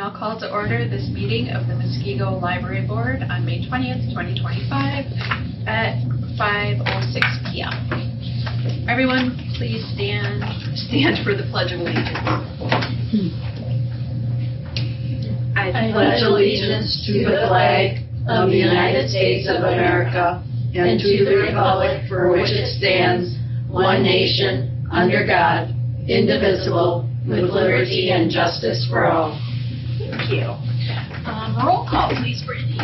and I'll call to order this meeting of the Muskego Library Board on May 20th, 2025 at 5:06 p.m. Everyone, please stand for the Pledge of Allegiance. I pledge allegiance to the flag of the United States of America and to the republic for which it stands, one nation, under God, indivisible, with liberty and justice for all. Thank you. Roll call, please, Brittany.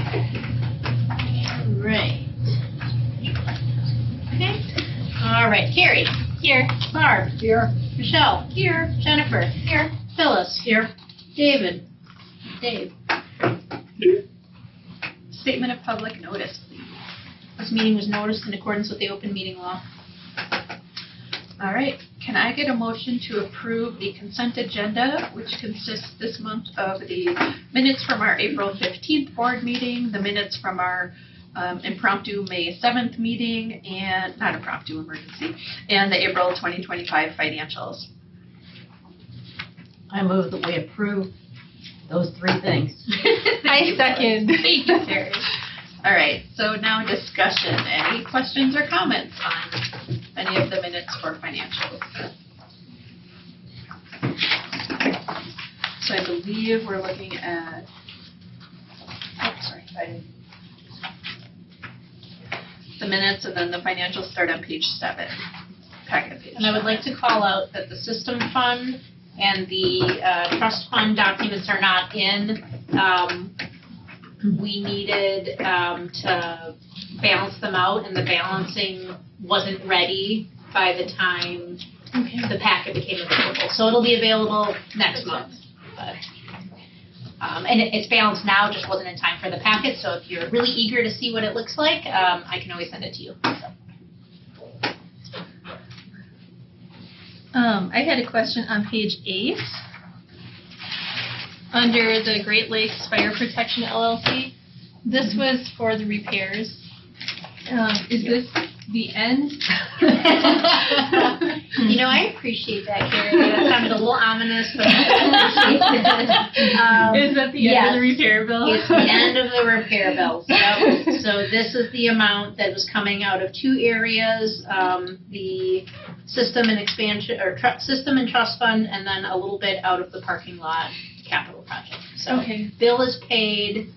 Right. Okay. All right. Carrie. Here. Barb. Here. Michelle. Here. Jennifer. Here. Phyllis. Here. David. Dave. Statement of public notice, please. This meeting was noticed in accordance with the open meeting law. All right. Can I get a motion to approve the consent agenda, which consists this month of the minutes from our April 15th board meeting, the minutes from our impromptu May 7th meeting, and not impromptu, emergency, and the April 2025 financials? I move that we approve those three things. I second. Thank you, Carrie. All right, so now discussion. Any questions or comments on any of the minutes or financials? So I believe we're looking at, the minutes, and then the financials start on page 7, packet page. And I would like to call out that the system fund and the trust fund documents are not in. We needed to balance them out, and the balancing wasn't ready by the time the packet became available. So it'll be available next month. But, and it's balanced now, just wasn't in time for the packet. So if you're really eager to see what it looks like, I can always send it to you. So. I had a question on page 8. Under the Great Lakes Fire Protection LLC, this was for the repairs. Is this the end? You know, I appreciate that, Carrie. That sounded a little ominous, but I appreciate it. Is that the end of the repair bill? It's the end of the repair bills. Yep. So this is the amount that was coming out of two areas: the system and expansion, or system and trust fund, and then a little bit out of the parking lot capital project. So bill is paid.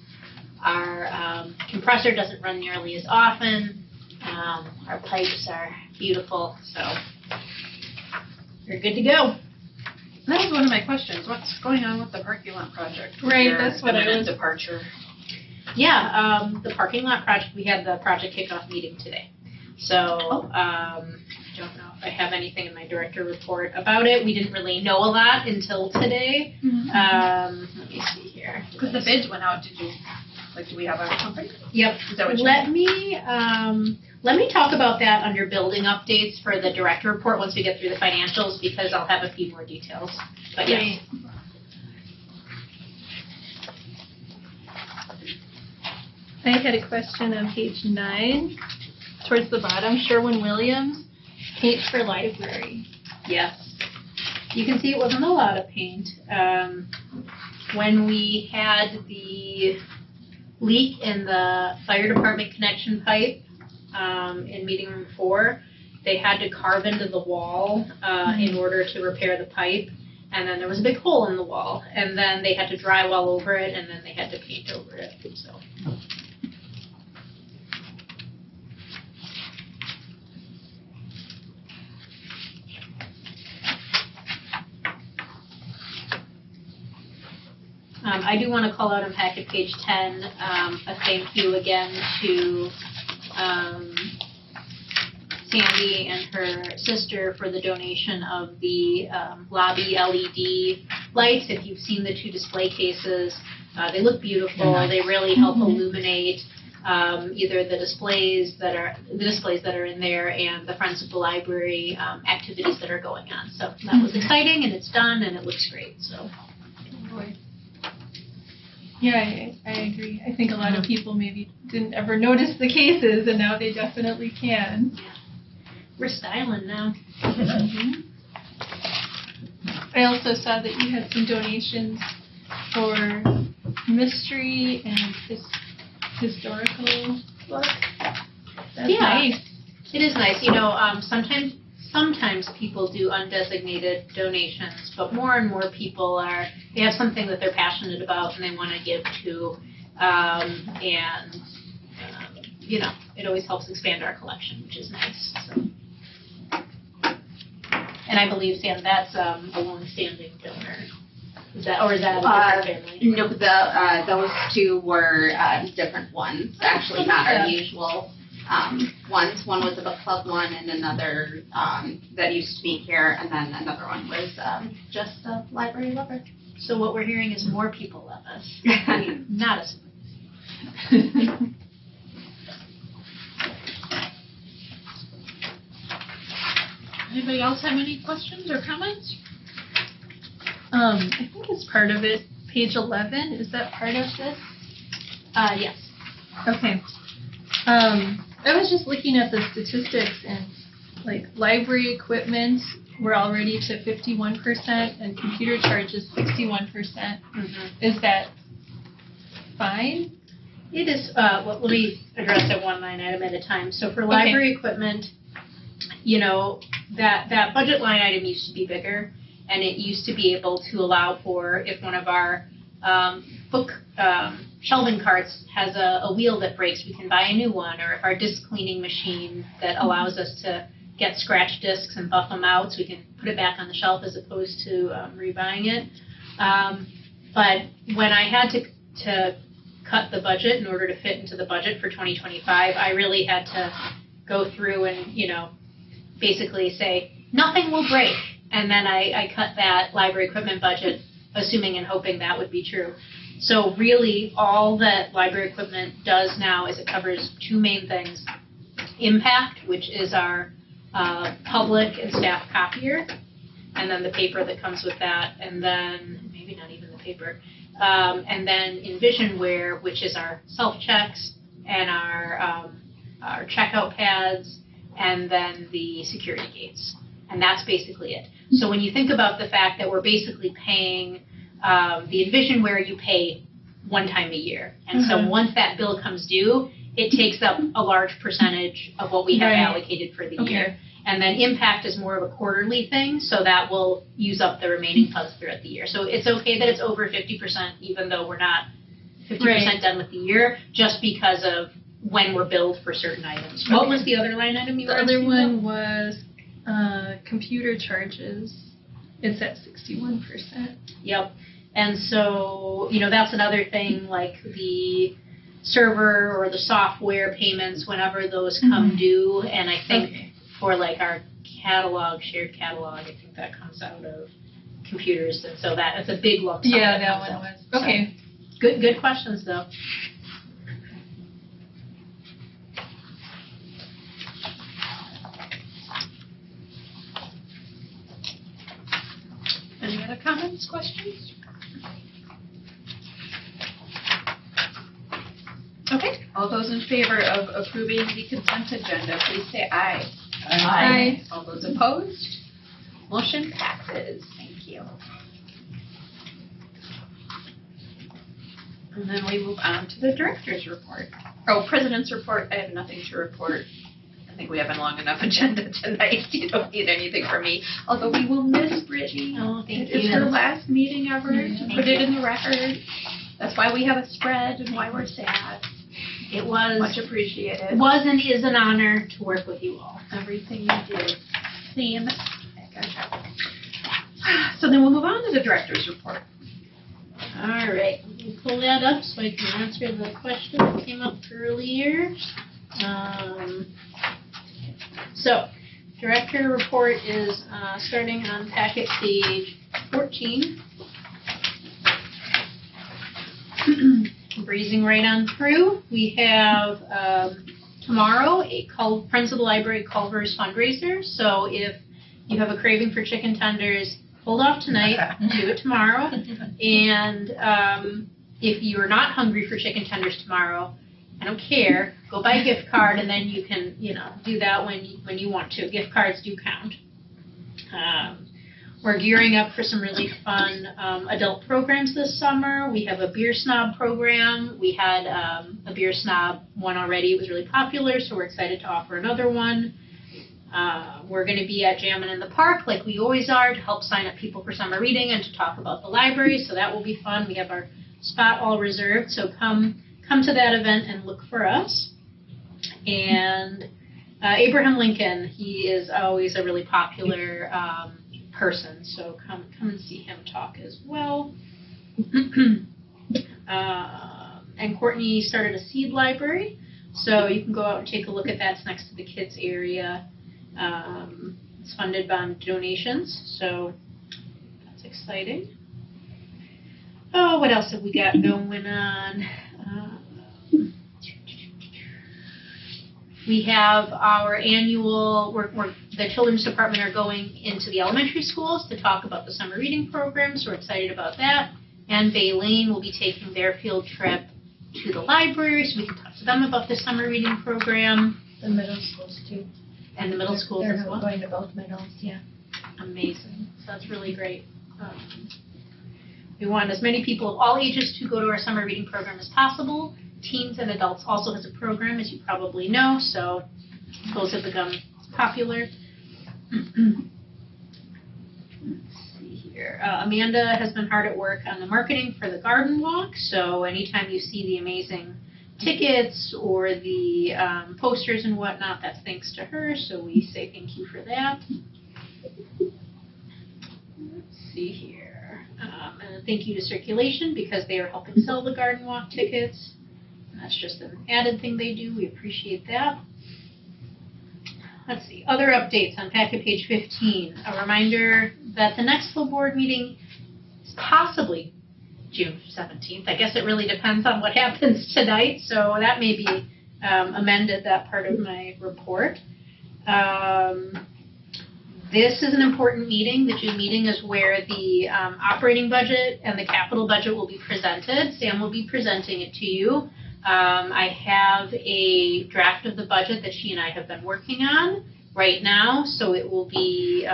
Our compressor doesn't run nearly as often. Our pipes are beautiful, so you're good to go. That was one of my questions. What's going on with the parking lot project? Right, that's what I was. Departure. Yeah, the parking lot project, we had the project kickoff meeting today. So, I don't know if I have anything in my director report about it. We didn't really know a lot until today. Mm-hmm. Let me see here. Because the bids went out, do we have our company? Yep. Is that what you Let me talk about that under building updates for the director report once we get through the financials, because I'll have a few more details. But yeah. I had a question on page 9, towards the bottom, Sherwin-Williams, paint for library. Yes. You can see it wasn't a lot of paint. When we had the leak in the fire department connection pipe in meeting room 4, they had to carve into the wall in order to repair the pipe, and then there was a big hole in the wall, and then they had to drywall over it, and then they had to paint over it. So. I do want to call out on packet page 10 a thank you again to Sandy and her sister for the donation of the lobby LED lights. If you've seen the 2 display cases, they look beautiful. They really help illuminate either the displays that are in there and the Friends of the Library activities that are going on. So that was exciting, and it's done, and it looks great. So. Yeah, I agree. I think a lot of people maybe didn't ever notice the cases, and now they definitely can. Yeah. We're styling now. I also saw that you had some donations for mystery and historical book. That's Yeah. nice. It is nice, sometimes people do undesignated donations, but more and more people they have something that they're passionate about and they want to give to, it always helps expand our collection, which is nice, so. And I believe, Sam, that's a long-standing donor. Is that a different family? No, those two were different ones, actually not our usual ones. One was a book club one and another that used to meet here, and then another one was just a library lover. So what we're hearing is more people love us, not us. Anybody else have any questions or comments? I think it's part of it. Page 11, is that part of this? Yes. Okay. I was just looking at the statistics and like library equipment, we're already to 51% and computer charges 61%. Is that fine? It is, let me address it one line item at a time. So for library equipment, that budget line item used to be bigger, and it used to be able to allow for if one of our book shelving carts has a wheel that breaks, we can buy a new one, or if our disc cleaning machine that allows us to get scratch discs and buff them out so we can put it back on the shelf as opposed to rebuying it. But when I had to cut the budget in order to fit into the budget for 2025, I really had to go through and, basically say, nothing will break. And then I cut that library equipment budget, assuming and hoping that would be true. So really, all that library equipment does now is it covers two main things. Impact, which is our public and staff copier, and then the paper that comes with that, and then, maybe not even the paper, and then Envisionware, which is our self-checks and our checkout pads, and then the security gates. And that's basically it. So when you think about the fact that we're basically paying, the Envisionware you pay one time a year. And so once that bill comes due, it takes up a large percentage of what we have allocated for the year. And then Impact is more of a quarterly thing, so that will use up the remaining funds throughout the year. So it's okay that it's over 50%, even though we're not 50% done with the year, just because of when we're billed for certain items. What was the other line item you were The other asking one about? was computer charges. It's at 61%. Yep. And so, that's another thing, like the server or the software payments, whenever those come due. And I think for like our catalog, shared catalog, I think that comes out of computers. And so it's a big lump sum. Yeah, that one was. Okay. So, good questions, though. Any other comments, questions? Okay, all those in favor of approving the consent agenda, please say aye. Aye. All those opposed? Motion passes. Thank you. And then we move on to the director's report. Oh, president's report, I have nothing to report. I think we have a long enough agenda tonight. You don't need anything from me. Although we will miss Brittany. Oh, thank It's you. her last meeting ever to Thank put it you. in the record. That's why we have a spread and why we're sad. It was Much appreciated. and is an honor to work with you all. Everything you did. Same. So then we'll move on to the director's report. All right, let me pull that up so I can answer the question that came up earlier. So, director report is starting on packet page 14. Breezing right on through. We have tomorrow a Friends of the Library Culver's fundraiser. So if you have a craving for chicken tenders, hold off tonight, do it tomorrow. And if you're not hungry for chicken tenders tomorrow, I don't care, go buy a gift card and then you can, do that when you want to. Gift cards do count. We're gearing up for some really fun adult programs this summer. We have a beer snob program. We had a beer snob one already. It was really popular, so we're excited to offer another one. We're going to be at Jammin' in the Park like we always are to help sign up people for summer reading and to talk about the library, so that will be fun. We have our spot all reserved, so come to that event and look for us. And Abraham Lincoln, he is always a really popular person, so come and see him talk as well. And Courtney started a seed library, so you can go out and take a look at that. It's next to the kids area. It's funded by donations, so that's exciting. Oh, what else have we got going on? We have our annual, the children's department are going into the elementary schools to talk about the summer reading programs. We're excited about that. And Bay Lane will be taking their field trip to the library, so we can talk to them about the summer reading program. The middle schools too. And the middle schools as well. They're going to both middles, yeah. Amazing. So that's really great. We want as many people of all ages to go to our summer reading program as possible. Teens and adults also has a program, as you probably know, so those have become popular. Let's see here. Amanda has been hard at work on the marketing for the garden walk, so anytime you see the amazing tickets or the posters and whatnot, that's thanks to her, so we say thank you for that. Let's see here. And a thank you to Circulation because they are helping sell the garden walk tickets. That's just an added thing they do. We appreciate that. Let's see. Other updates on packet page 15. A reminder that the next full board meeting is possibly June 17th. I guess it really depends on what happens tonight, so that may be amended, that part of my report. This is an important meeting. The June meeting is where the operating budget and the capital budget will be presented. Sam will be presenting it to you. I have a draft of the budget that she and I have been working on right now, so it will be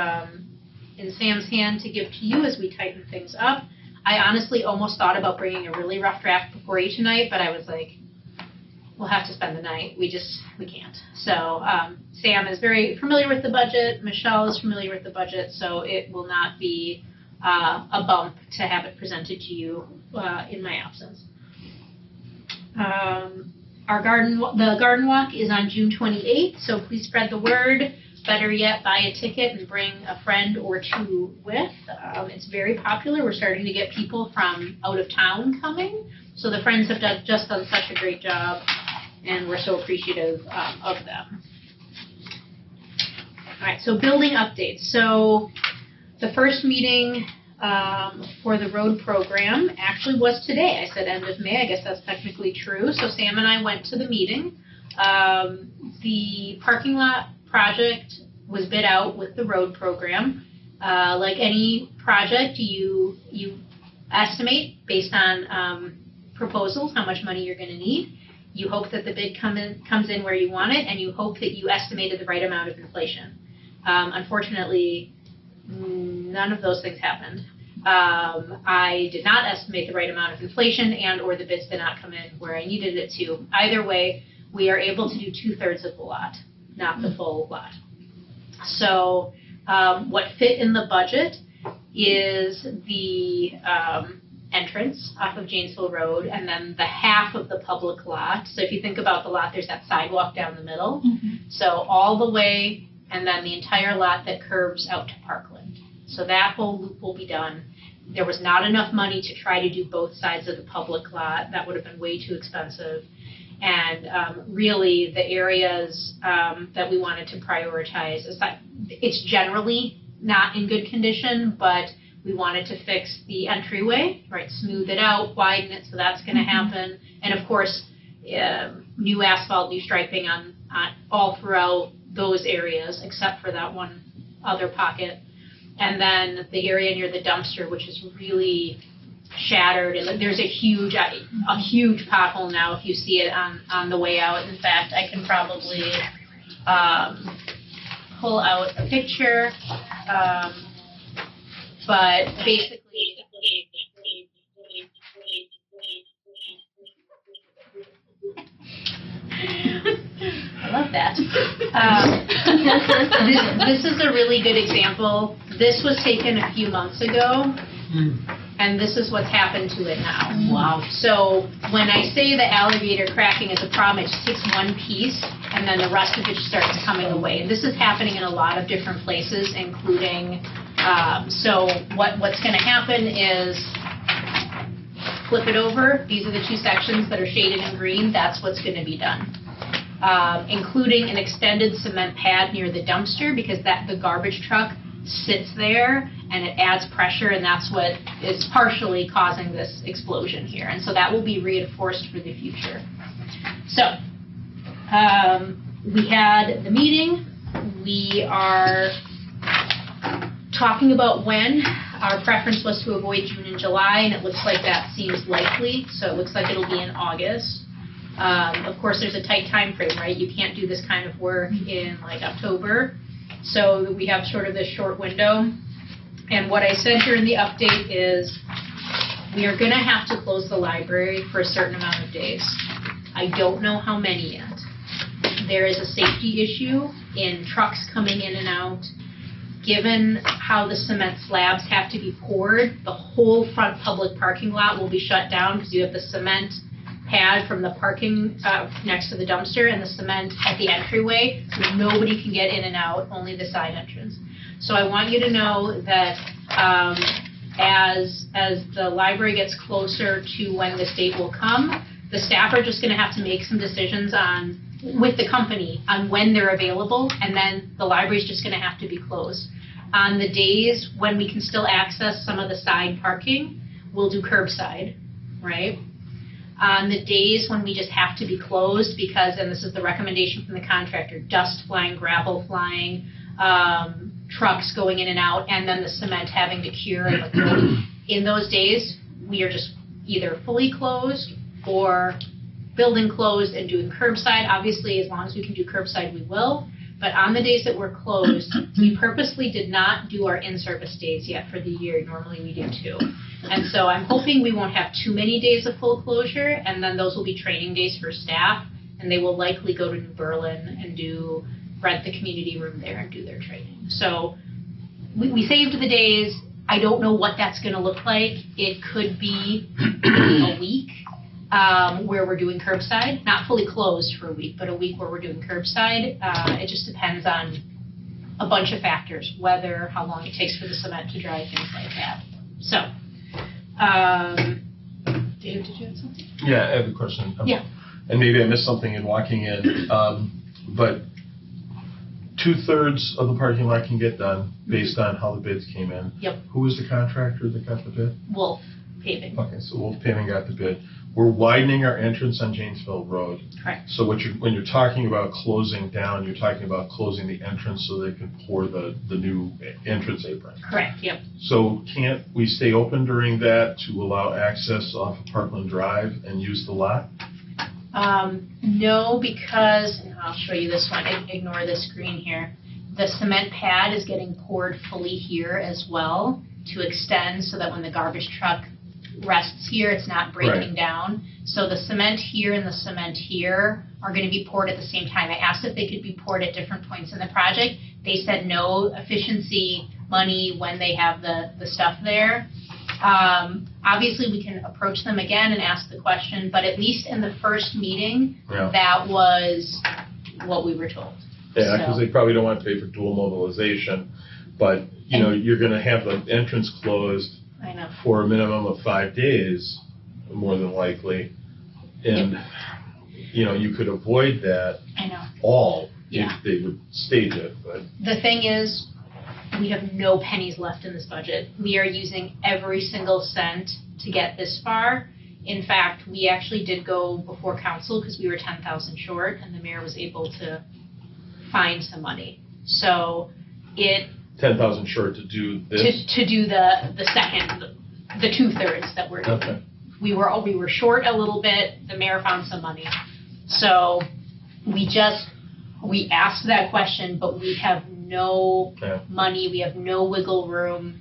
in Sam's hand to give to you as we tighten things up. I honestly almost thought about bringing a really rough draft before you tonight, but I was like, we'll have to spend the night. We can't. So Sam is very familiar with the budget. Michelle is familiar with the budget, so it will not be a bump to have it presented to you in my absence. The garden walk is on June 28th, so please spread the word. Better yet, buy a ticket and bring a friend or two with. It's very popular. We're starting to get people from out of town coming, so the friends have just done such a great job, and we're so appreciative of them. All right, so building updates. So the first meeting for the road program actually was today. I said end of May. I guess that's technically true. So Sam and I went to the meeting. The parking lot project was bid out with the road program. Like any project, you estimate based on proposals how much money you're going to need. You hope that the bid comes in where you want it, and you hope that you estimated the right amount of inflation. Unfortunately, none of those things happened. I did not estimate the right amount of inflation, and or the bids did not come in where I needed it to. Either way, we are able to do 2/3 of the lot, not the full lot. So what fit in the budget is the entrance off of Janesville Road, and then the half of the public lot. So if you think about the lot, there's that sidewalk down the middle. Mm-hmm. So all the way, and then the entire lot that curves out to Parkland. So that whole loop will be done. There was not enough money to try to do both sides of the public lot. That would have been way too expensive. And really, the areas that we wanted to prioritize, it's generally not in good condition, but we wanted to fix the entryway, right, smooth it out, widen it, so that's going to happen. And of course, new asphalt, new striping on all throughout those areas, except for that one other pocket. And then the area near the dumpster, which is really shattered, and there's a huge pothole now if you see it on the way out. In fact, I can probably pull out a picture. but basically, I love that. This is a really good example. This was taken a few months ago, and this is what's happened to it now. Wow. So when I say the alligator cracking is a problem, it just takes one piece, and then the rest of it starts coming away. And this is happening in a lot of different places, including, so what's going to happen is flip it over. These are the two sections that are shaded in green. That's what's going to be done. Including an extended cement pad near the dumpster, because the garbage truck sits there and it adds pressure, and that's what is partially causing this explosion here. And so that will be reinforced for the future. So we had the meeting. We are talking about when. Our preference was to avoid June and July, and it looks like that seems likely. So it looks like it'll be in August. Of course, there's a tight time frame, right? You can't do this kind of work in like October. So we have sort of this short window. And what I said here in the update is we are going to have to close the library for a certain amount of days. I don't know how many yet. There is a safety issue in trucks coming in and out. Given how the cement slabs have to be poured, the whole front public parking lot will be shut down because you have the cement pad from the parking next to the dumpster and the cement at the entryway, so nobody can get in and out, only the side entrance. So I want you to know that as the library gets closer to when this date will come, the staff are just going to have to make some decisions with the company on when they're available, and then the library's just going to have to be closed. On the days when we can still access some of the side parking, we'll do curbside, right? On the days when we just have to be closed because, and this is the recommendation from the contractor, dust flying, gravel flying, trucks going in and out, and then the cement having to cure and liquid. In those days, we are just either fully closed or building closed and doing curbside. Obviously, as long as we can do curbside, we will. But on the days that we're closed, we purposely did not do our in-service days yet for the year. Normally we do 2. And so I'm hoping we won't have too many days of full closure, and then those will be training days for staff, and they will likely go to New Berlin and rent the community room there and do their training. So we saved the days. I don't know what that's going to look like. It could be a week. Where we're doing curbside, not fully closed for a week, but a week where we're doing curbside. It just depends on a bunch of factors, weather, how long it takes for the cement to dry, things like that. So, Dave, did you have something? Yeah, I have a question. Yeah. And maybe I missed something in walking in, but 2/3 of the parking lot can get done based on how the bids came in. Yep. Who was the contractor that got the bid? Wolf Paving. Okay, so Wolf Paving got the bid. We're widening our entrance on Janesville Road. Correct. So when you're talking about closing down, you're talking about closing the entrance so they can pour the new entrance apron. Correct, yep. So can't we stay open during that to allow access off of Parkland Drive and use the lot? No, because, and I'll show you this one, ignore this green here. The cement pad is getting poured fully here as well to extend so that when the garbage truck rests here, it's not breaking down. So the cement here and the cement here are going to be poured at the same time. I asked if they could be poured at different points in the project. They said no, efficiency, money, when they have the stuff there. Obviously, we can approach them again and ask the question, but at least in the first meeting, that was what we were told. Yeah, because they probably don't want to pay for dual mobilization, but you're going to have the entrance closed I know. for a minimum of 5 days, more than likely, and you could avoid that I know. all Yeah. if they would stage it. But The thing is, we have no pennies left in this budget. We are using every single cent to get this far. In fact, we actually did go before council because we were 10,000 short, and the mayor was able to find some money. So 10,000 short to do this. to do the second, the 2/3 that we're doing. Okay. We were short a little bit. The mayor found some money. So we asked that question, but we have no money. We have no wiggle room.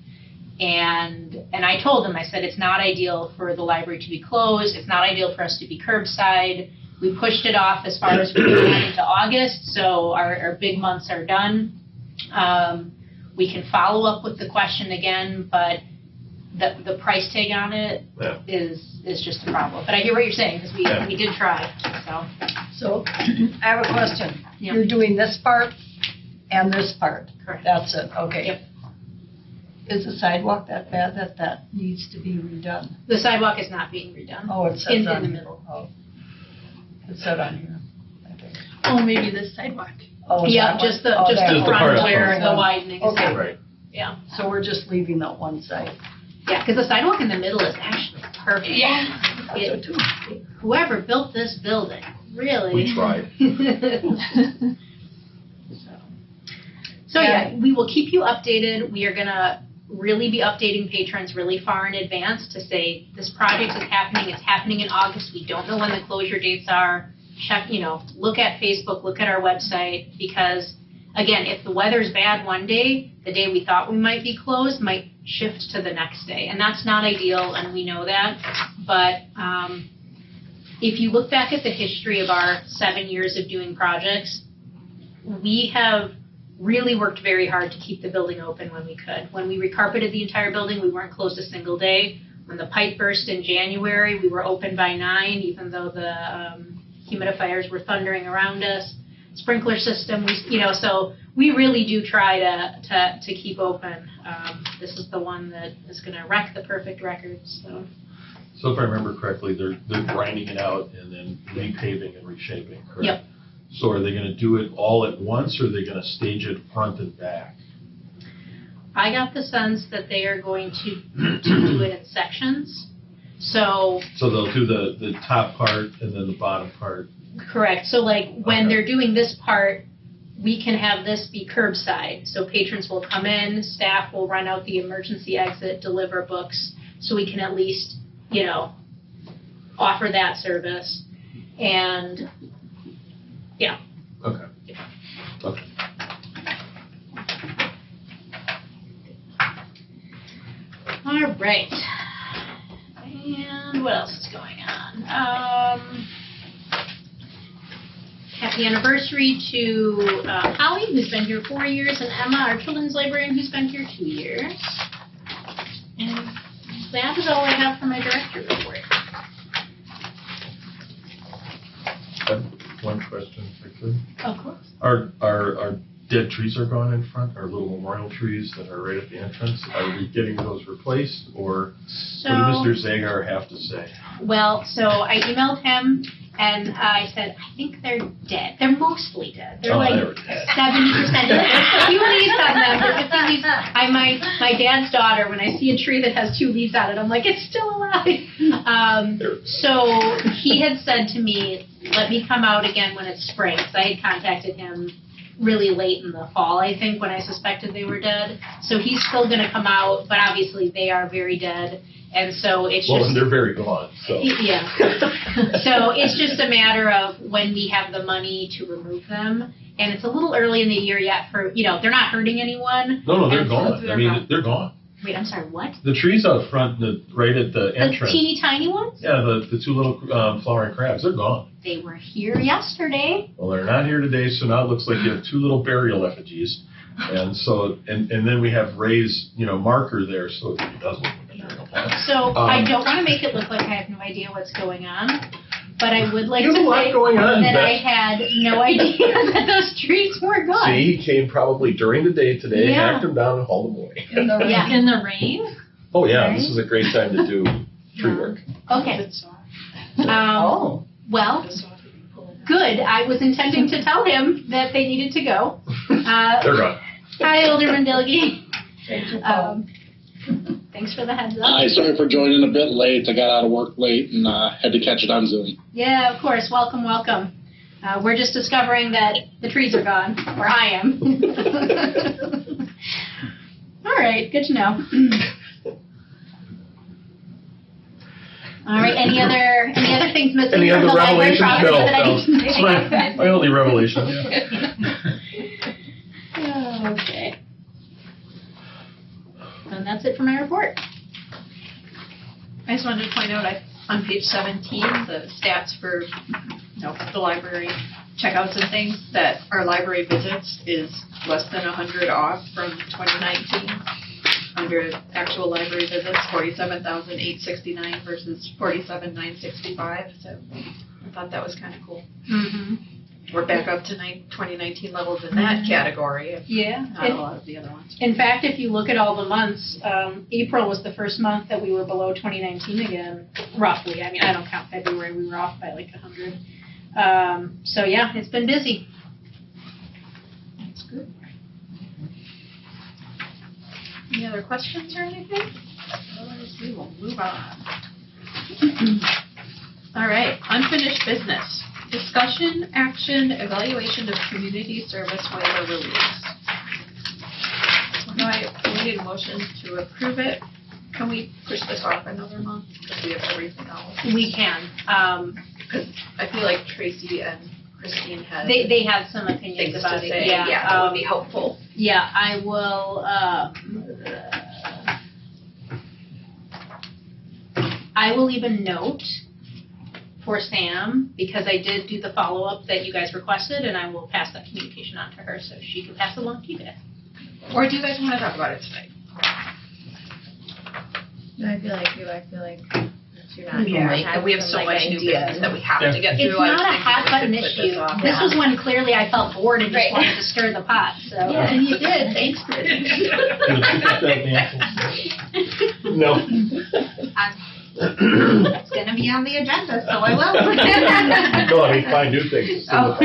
And I told them, I said, it's not ideal for the library to be closed. It's not ideal for us to be curbside. We pushed it off as far as we can into August, so our big months are done. We can follow up with the question again, but the price tag on it is just a problem. But I hear what you're saying, because we did try, so. So, I have a question. Yeah. You're doing this part and this part? Correct. That's it, okay. Yep. Is the sidewalk that bad that needs to be redone? The sidewalk is not being redone. Oh, it says In on the here. middle. Oh. It said on here, I think. Oh, maybe this sidewalk. Oh, Yeah, that one? just the Oh, that Just the front part up where front. the widening is. Okay. Right. Yeah, So we're just leaving that one side? yeah, because the sidewalk in the middle is actually perfect. Yeah. It- Whoever built this building, really. We tried. So yeah, we will keep you updated. We are gonna really be updating patrons really far in advance to say, this project is happening, it's happening in August, we don't know when the closure dates are. Check, look at Facebook, look at our website, because again, if the weather's bad one day, the day we thought we might be closed might shift to the next day, and that's not ideal, and we know that. But if you look back at the history of our 7 years of doing projects, we have really worked very hard to keep the building open when we could. When we recarpeted the entire building, we weren't closed a single day. When the pipe burst in January, we were open by 9, even though the humidifiers were thundering around us. Sprinkler system, so we really do try to keep open. This is the one that is going to wreck the perfect record. So if I remember correctly, they're grinding it out and then repaving and reshaping, correct? Yep. So are they going to do it all at once, or are they going to stage it front and back? I got the sense that they are going to do it in sections. So they'll do the top part and then the bottom part. correct. So like when Okay. they're doing this part, we can have this be curbside. So patrons will come in, staff will run out the emergency exit, deliver books, so we can at least, offer that service. And yeah. Okay. Okay. All right. And what else is going on? Happy anniversary to Holly, who's been here 4 years, and Emma, our children's librarian, who's been here 2 years. And that is all I have for my director report. One question, if I could. Of course. Our dead trees are gone in front, our little memorial trees that are right at the entrance. Are we getting those replaced, or what did Mr. Zagar have to say? Well, so I emailed him, and I said, I think they're dead. They're mostly dead. They're like they were dead. 70% dead. There's a few leaves on them. There's a few leaves. My dad's daughter, when I see a tree that has 2 leaves on it, I'm like, it's still alive. So he had said to me, let me come out again when it's spring. So I had contacted him really late in the fall, I think, when I suspected they were dead. So he's still going to come out, but obviously they are very dead. And so it's Well, just... they're very gone, so. Yeah. So it's just a matter of when we have the money to remove them. And it's a little early in the year yet for, they're not hurting anyone. No, they're And gone. so I mean, they're gone. Wait, I'm sorry, what? The trees out front, right at the The entrance. teeny tiny ones? Yeah, the 2 little flowering crabs, they're gone. They were here yesterday. Well, they're not here today, so now it looks like you have 2 little burial effigies. And so, and then we have Ray's, marker there, so it does look like a burial plot. So I don't want to make it look like I have no idea what's going on, but I would like to There's a lot say going on, that Beth. I had no idea that those trees were gone. See, he came probably during the day today, Yeah. hacked them down and hauled them away. Yeah. In the rain? Oh, yeah, Right. this is a great time to do tree work. Okay. Oh. Well, good. I was intending to tell him that they needed to go. They're gone. Hi, Alderman Dilge. Thank you, Paul. Thanks for the heads up. Hi, sorry for joining a bit late. I got out of work late and had to catch it on Zoom. Yeah, of course. Welcome, welcome. We're just discovering that the trees are gone, or I am. All right, good to know. All right, any other things missing Any from other the library revelations? property No, that I no. need to It's make? my only revelation, yeah. Okay. And that's it for my report. I just wanted to point out, on page 17, the stats for, the library checkouts and things, that our library visits is less than 100 off from 2019. Under actual library visits, 47,869 versus 47,965. So I thought that was kind of cool. Mm-hmm. We're back up to 2019 levels in that category. Yeah. Not a lot of the other ones. In fact, if you look at all the months, April was the first month that we were below 2019 again, roughly. I mean, I don't count February. We were off by like 100. So yeah, it's been busy. That's good. Any other questions or anything? Otherwise, we will move on. All right, unfinished business. Discussion, action, evaluation of community service waiver release. No, we need a motion to approve it. Can we push this off another month? Because we have everything else. We can. Because I feel like Tracy and Christine had They have some opinions things about to it. say. Yeah, That would be helpful. Yeah, I will. I will leave a note for Sam, because I did do the follow-up that you guys requested, and I will pass that communication on to her so she can pass it along to you guys. Or do you guys want to talk about it tonight? No, I feel like you're not Yeah, we have so much new business that we have to get It's through. I was not a thinking we hot button could put this issue. off. This was when clearly I felt bored and just Right. wanted to stir the pot, so. Yeah, and you did. Thanks, Christine. No. It's gonna be on the agenda, so I will. No, I mean, find new things. Oh,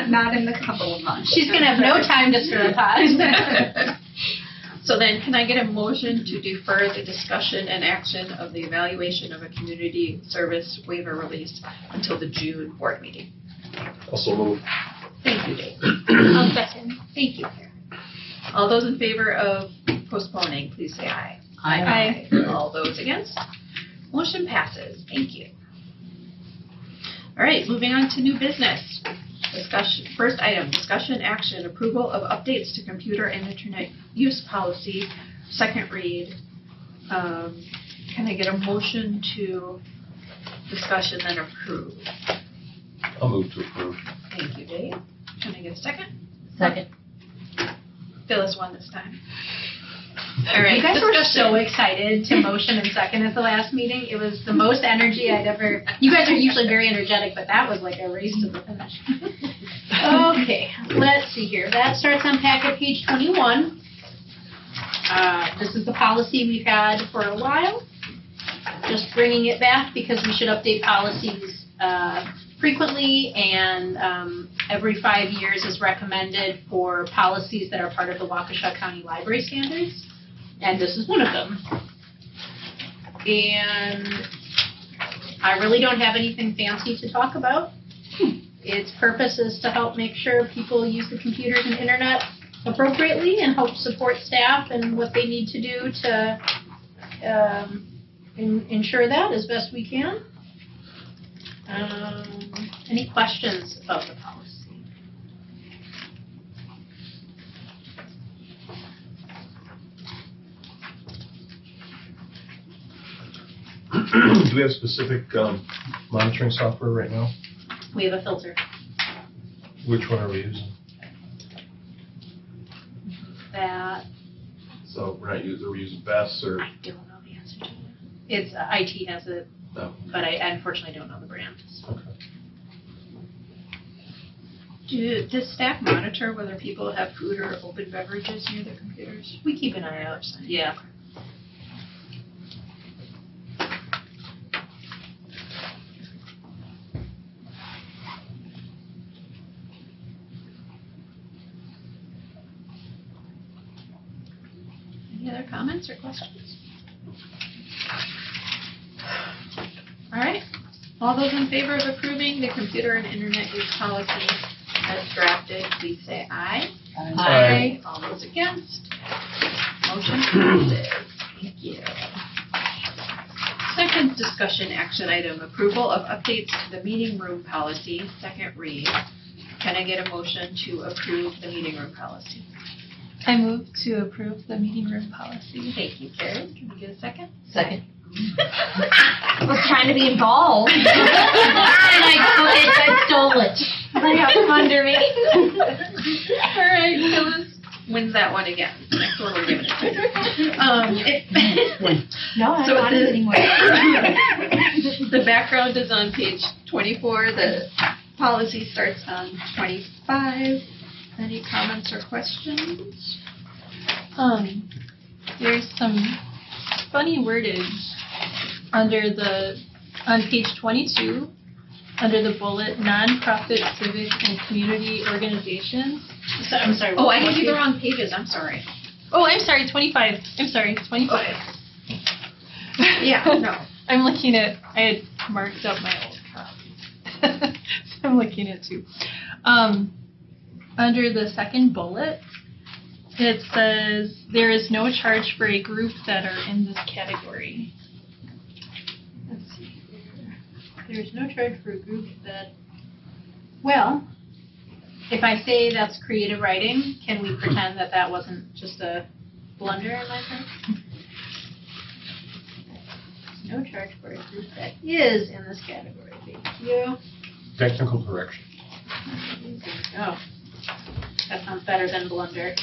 not in the couple of months. She's gonna have no time to stir the pot. So then, can I get a motion to defer the discussion and action of the evaluation of a community service waiver release until the June board meeting? Also move. Thank you, Dave. I'll second. Thank you, Karen. All those in favor of postponing, please say aye. Aye. All those against? Motion passes. Thank you. All right, moving on to new business. Discussion. First item, discussion action, approval of updates to computer and internet use policy, second read. Can I get a motion to discuss and then approve? I'll move to approve. Thank you, Dave. Can I get a second? Second. Phyllis won this time. All right, You guys were discussion. so excited to motion and second at the last meeting. It was the most energy I'd ever, you guys are usually very energetic, but that was like a race to the finish. Okay, let's see here. That starts on packet page 21. This is the policy we've had for a while. Just bringing it back because we should update policies frequently, and every 5 years is recommended for policies that are part of the Waukesha County Library Standards, and this is one of them. And I really don't have anything fancy to talk about. Its purpose is to help make sure people use the computers and internet appropriately and help support staff and what they need to do to ensure that as best we can. Any questions about the policy? Do we have specific monitoring software right now? We have a filter. Which one are we using? That, So we're not using, are we using BESS or? I don't know the answer to. It's, IT has it, No. but I unfortunately don't know the brand. Okay. Does staff monitor whether people have food or open beverages near their computers? We keep an eye out, yeah. Any other comments or questions? All right. All those in favor of approving the computer and internet use policy as drafted, please say aye. Aye. All those against? Motion passes. Thank you. Second discussion action item, approval of updates to the meeting room policy, second read. Can I get a motion to approve the meeting room policy? I move to approve the meeting room policy. Thank you, Karen. Can we get a second? Second. I was trying to be involved. Okay, I stole it. Lay out under me. All right, Phyllis wins that one again. Next one we're giving it. No, I So don't want it anymore. The background is on page 24. The policy starts on 25. Any comments or questions? There's some funny wordage on page 22, under the bullet, nonprofit, civic, and community organizations. So, I'm sorry. Oh, I what gave you the page? wrong pages. I'm sorry. Oh, I'm sorry, 25. I'm sorry, 25. Yeah, no. I'm looking at, I had marked up my old copy. So I'm looking at two. Under the second bullet, it says, there is no charge for a group that are in this category. Let's see here. There's no charge for a group that, well, if I say that's creative writing, can we pretend that that wasn't just a blunder in my part? No charge for a group that is in this category. Thank you. Technical correction. Oh, that sounds better than blunder.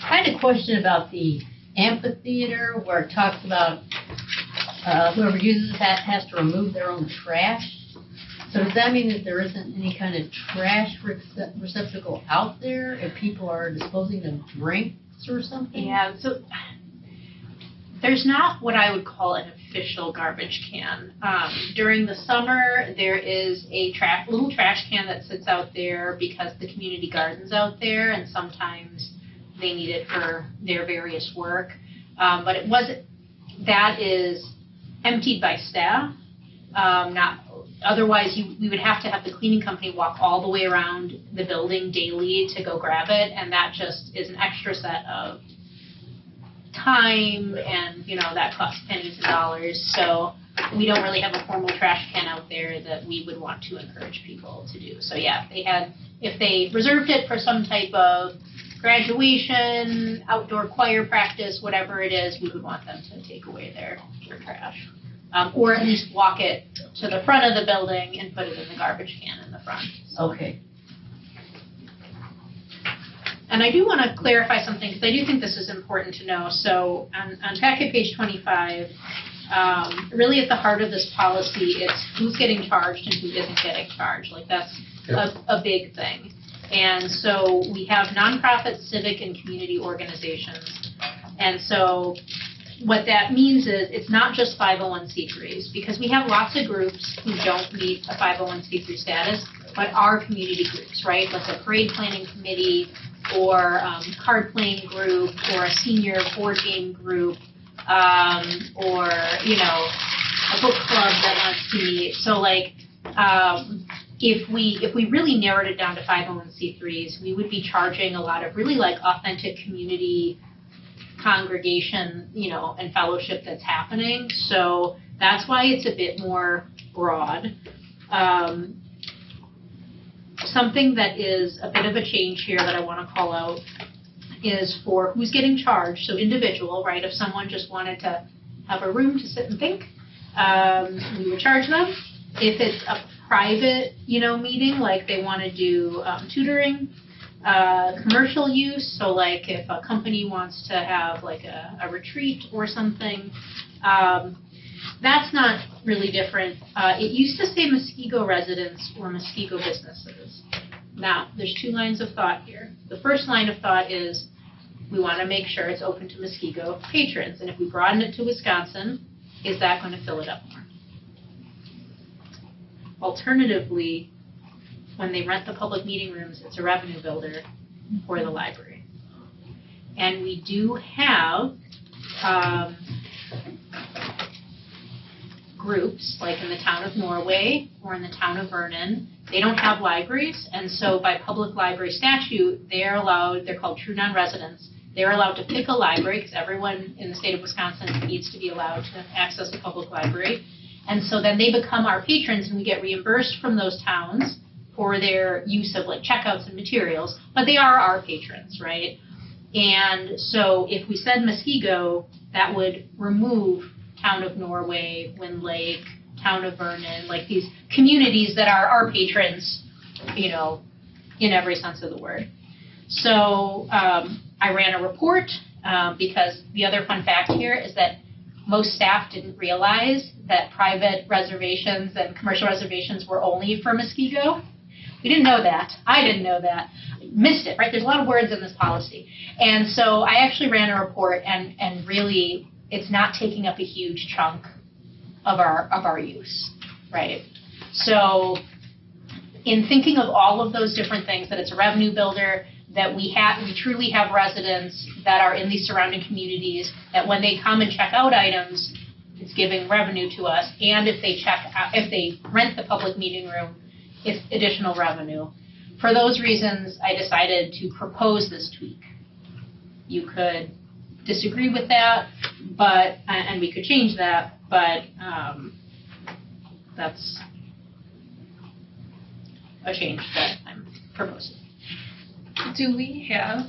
I had a question about the amphitheater where it talks about whoever uses that has to remove their own trash. So does that mean that there isn't any kind of trash receptacle out there if people are disposing of drinks or something? Yeah, so there's not what I would call an official garbage can. During the summer, there is a little trash can that sits out there because the community garden's out there, and sometimes they need it for their various work. But that is emptied by staff. Otherwise, we would have to have the cleaning company walk all the way around the building daily to go grab it, and that just is an extra set of time, and that costs pennies and dollars. So we don't really have a formal trash can out there that we would want to encourage people to do. So yeah, if they reserved it for some type of graduation, outdoor choir practice, whatever it is, we would want them to take away their trash. Or at least walk it to the front of the building and put it in the garbage can in the front. Okay. And I do want to clarify something, because I do think this is important to know. So on packet page 25, really at the heart of this policy, it's who's getting charged and who isn't getting charged. Like that's a big thing. And so we have nonprofit, civic, and community organizations. And so what that means is it's not just 501c3s, because we have lots of groups who don't meet a 501c3 status, but are community groups, right? Like a parade planning committee, or card playing group, or a senior board game group, or a book club that wants to meet. So if we really narrowed it down to 501c3s, we would be charging a lot of really authentic community congregation, and fellowship that's happening. So that's why it's a bit more broad. Something that is a bit of a change here that I want to call out is for who's getting charged. So individual, right? If someone just wanted to have a room to sit and think, we would charge them. If it's a private, meeting, like they want to do tutoring, commercial use, so if a company wants to have a retreat or something, that's not really different. It used to say Muskego residents or Muskego businesses. Now, there's two lines of thought here. The first line of thought is we want to make sure it's open to Muskego patrons, and if we broaden it to Wisconsin, is that going to fill it up more? Alternatively, when they rent the public meeting rooms, it's a revenue builder for the library. And we do have groups, like in the town of Norway or in the town of Vernon. They don't have libraries, and so by public library statute, they're called true non-residents. They're allowed to pick a library, because everyone in the state of Wisconsin needs to be allowed to access a public library. And so then they become our patrons and we get reimbursed from those towns for their use of like checkouts and materials, but they are our patrons, right? And so if we said Muskego, that would remove Town of Norway, Wind Lake, Town of Vernon, like these communities that are our patrons, you know, in every sense of the word. So I ran a report because the other fun fact here is that most staff didn't realize that private reservations and commercial reservations were only for Muskego. We didn't know that. I didn't know that. Missed it, right? There's a lot of words in this policy. And so I actually ran a report and really it's not taking up a huge chunk of our use, right? So in thinking of all of those different things, that it's a revenue builder, that we truly have residents that are in these surrounding communities, that when they come and check out items, it's giving revenue to us, and if they rent the public meeting room, it's additional revenue. For those reasons, I decided to propose this tweak. You could disagree with that, and we could change that, but that's a change that I'm proposing. Do we have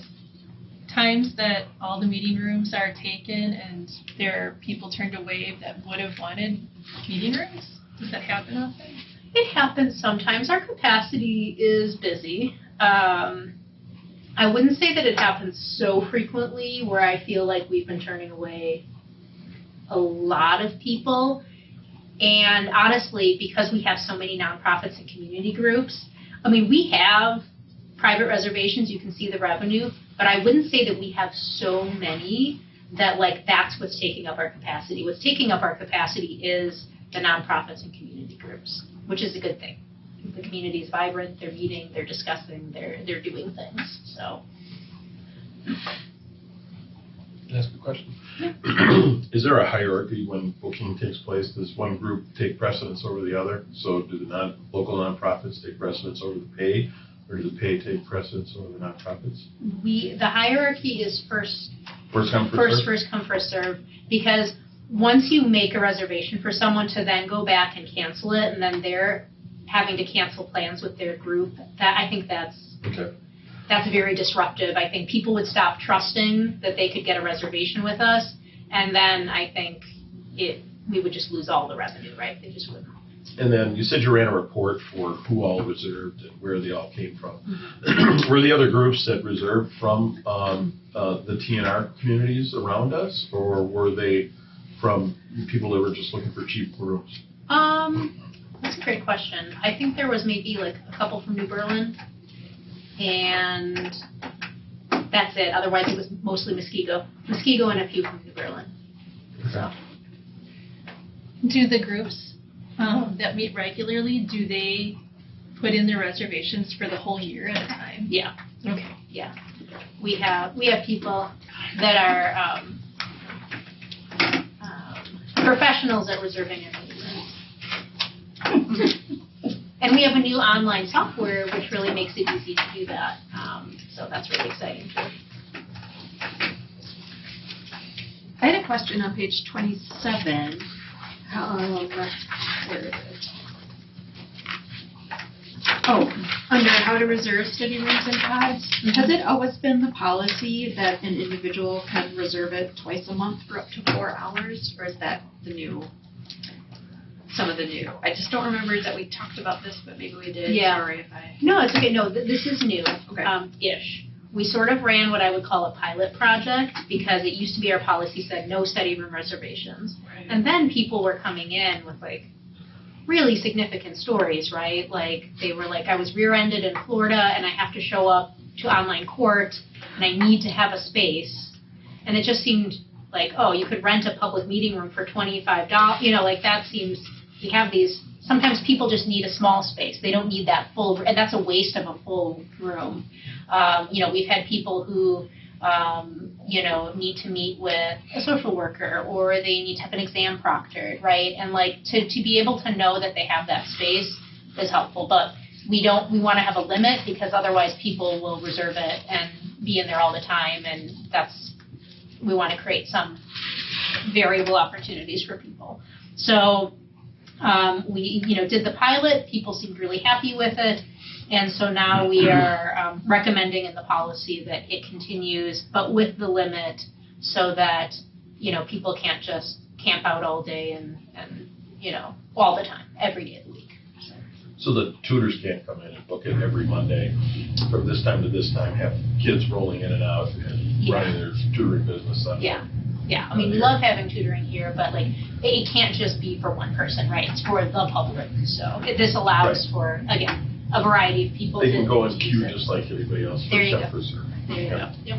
times that all the meeting rooms are taken and there are people turned away that would have wanted meeting rooms? Does that happen often? It happens sometimes. Our capacity is busy. I wouldn't say that it happens so frequently where I feel like we've been turning away a lot of people. And honestly, because we have so many nonprofits and community groups, I mean, we have private reservations, you can see the revenue, but I wouldn't say that we have so many that like that's what's taking up our capacity. What's taking up our capacity is the nonprofits and community groups, which is a good thing. The community is vibrant, they're meeting, they're discussing, they're doing things, so. Can I ask a question? Is there a hierarchy when booking takes place? Does one group take precedence over the other? So do the local nonprofits take precedence over the pay, or do the pay take precedence over the nonprofits? The hierarchy is first come, first come, first serve, because once you make a reservation for someone to then go back and cancel it, and then they're having to cancel plans with their group, I think that's very disruptive. I think people would stop trusting that they could get a reservation with us, and then I think we would just lose all the revenue, right? They just wouldn't. And then you said you ran a report for who all reserved and where they all came from. Mm-hmm. Were the other groups that reserved from the TNR communities around us, or were they from people that were just looking for cheap rooms? That's a great question. I think there was maybe like a couple from New Berlin, and that's it. Otherwise, it was mostly Muskego and a few from New Berlin. So. Do the groups that meet regularly, do they put in their reservations for the whole year at a time? Yeah. Okay. Yeah. We have people that are professionals at reserving their meeting rooms. And we have a new online software which really makes it easy to do that. So that's really exciting too. I had a question on page 27. Where is it? Oh, under how to reserve study rooms and pods. Has it always been the policy that an individual can reserve it twice a month for up to 4 hours, or is that some of the new? I just don't remember that we talked about this, but maybe we did. Yeah. Sorry if I. No, it's okay. No, this is new. Okay. Ish. We sort of ran what I would call a pilot project because it used to be our policy said no study room reservations. Right. And then people were coming in with like really significant stories, right? Like they were like, I was rear-ended in Florida and I have to show up to online court and I need to have a space. And it just seemed like, oh, you could rent a public meeting room for $25. You know, like that seems, we have these, sometimes people just need a small space. They don't need that full, and that's a waste of a full room. You know, we've had people who, you know, need to meet with a social worker or they need to have an exam proctored, right? And like to be able to know that they have that space is helpful. But we want to have a limit because otherwise people will reserve it and be in there all the time. And we want to create some variable opportunities for people. So We, did the pilot, people seemed really happy with it, and so now we are recommending in the policy that it continues, but with the limit, so that, people can't just camp out all day and all the time, every day of the week. So the tutors can't come in and book it every Monday from this time to this time, have kids rolling in and out and running their tutoring business on. Yeah, I mean, we love having tutoring here, but it can't just be for one person, right? It's for the public, so this allows for, again, a variety of people. They can go to in queue use it. just like everybody else, There you except go. for serving. There you go. Yep.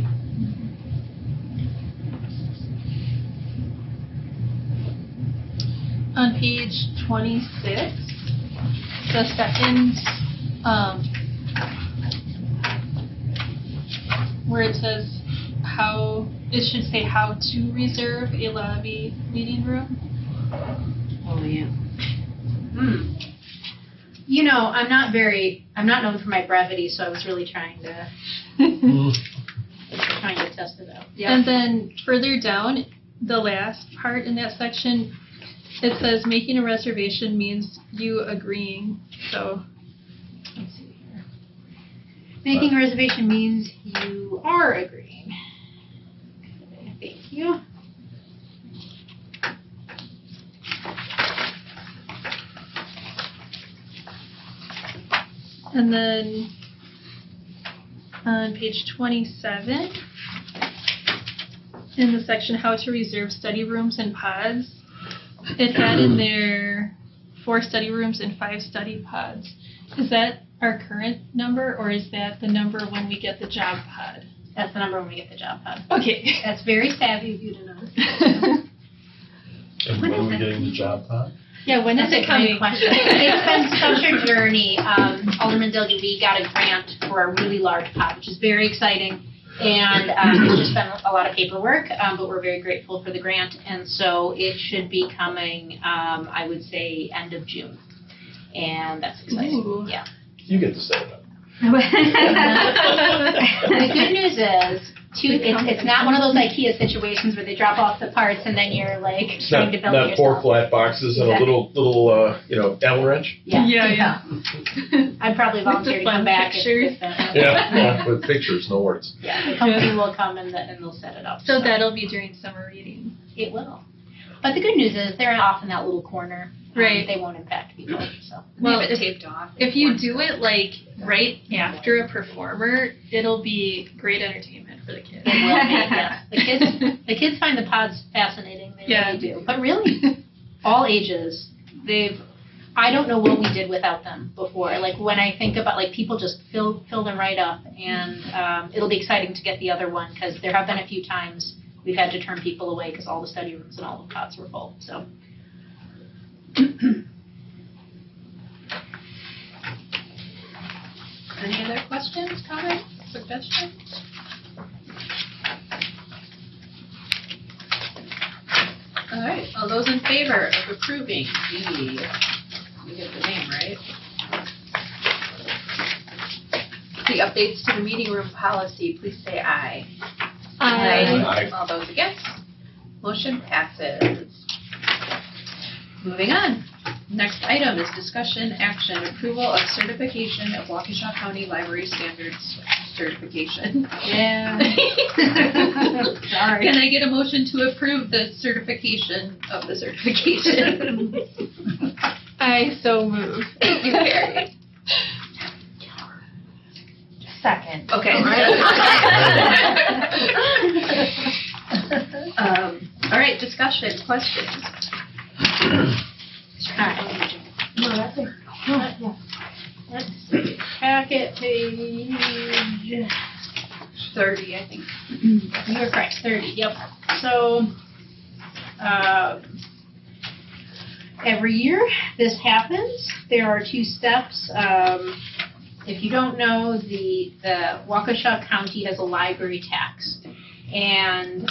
On page 26, the second, where it says it should say how to reserve a lobby meeting room. Oh, yeah. I'm not known for my brevity, so I was really trying to test it out. And then further down, the last part in that section, it says making a reservation means you agreeing, so. Let's see here. Making a reservation means you are agreeing. Okay, thank you. And then on page 27, in the section how to reserve study rooms and pods, it had in there 4 study rooms and 5 study pods. Is that our current number, or is that the number when we get the job pod? That's the number when we get the job pod. Okay. That's very savvy of you to know. And when are we getting the job pod? Yeah, when is That's it a great coming? question. It's been such a journey. Alderman Dilgy got a grant for a really large pod, which is very exciting. And it's just been a lot of paperwork, but we're very grateful for the grant. And so it should be coming, I would say, end of June. And that's exciting. Ooh. Yeah. You get to set it up. The good news is, it's not one of those IKEA situations where they drop off the parts and then you're It's trying to build it not 4 yourself. flat boxes and a little Allen wrench. Yeah. I'd probably volunteer to come fun back. pictures. Yeah, with pictures, no words. Yeah, the company will come and they'll set it up. So that'll be during summer reading. It will. But the good news is they're off in that little corner. Right. They won't impact people, so. Well, They have it taped off. If you do it right after a performer, it'll be great entertainment for the kids. It will be, yes. The kids find the pods fascinating, they Yeah. really do. But really, all ages, I don't know what we did without them before. When I think about, people just fill them right up, and it'll be exciting to get the other one, because there have been a few times we've had to turn people away because all the study rooms and all the pods were full, so. Any other questions, comments, suggestions? All right, all those in favor of approving you get the name, right? The updates to the meeting room policy, please say aye. Aye. All those against? Motion passes. Moving on. Next item is discussion action, approval of certification of Waukesha County Library Standards certification. Yeah. Sorry. Can I get a motion to approve the certification of the certification? I so move. Thank you, Carrie. Second. Okay. All right, discussion, questions? No, that's it. Let's see. Packet page 30, I think. You were correct, 30, yep. So, every year this happens. There are 2 steps. If you don't know, the Waukesha County has a library tax. And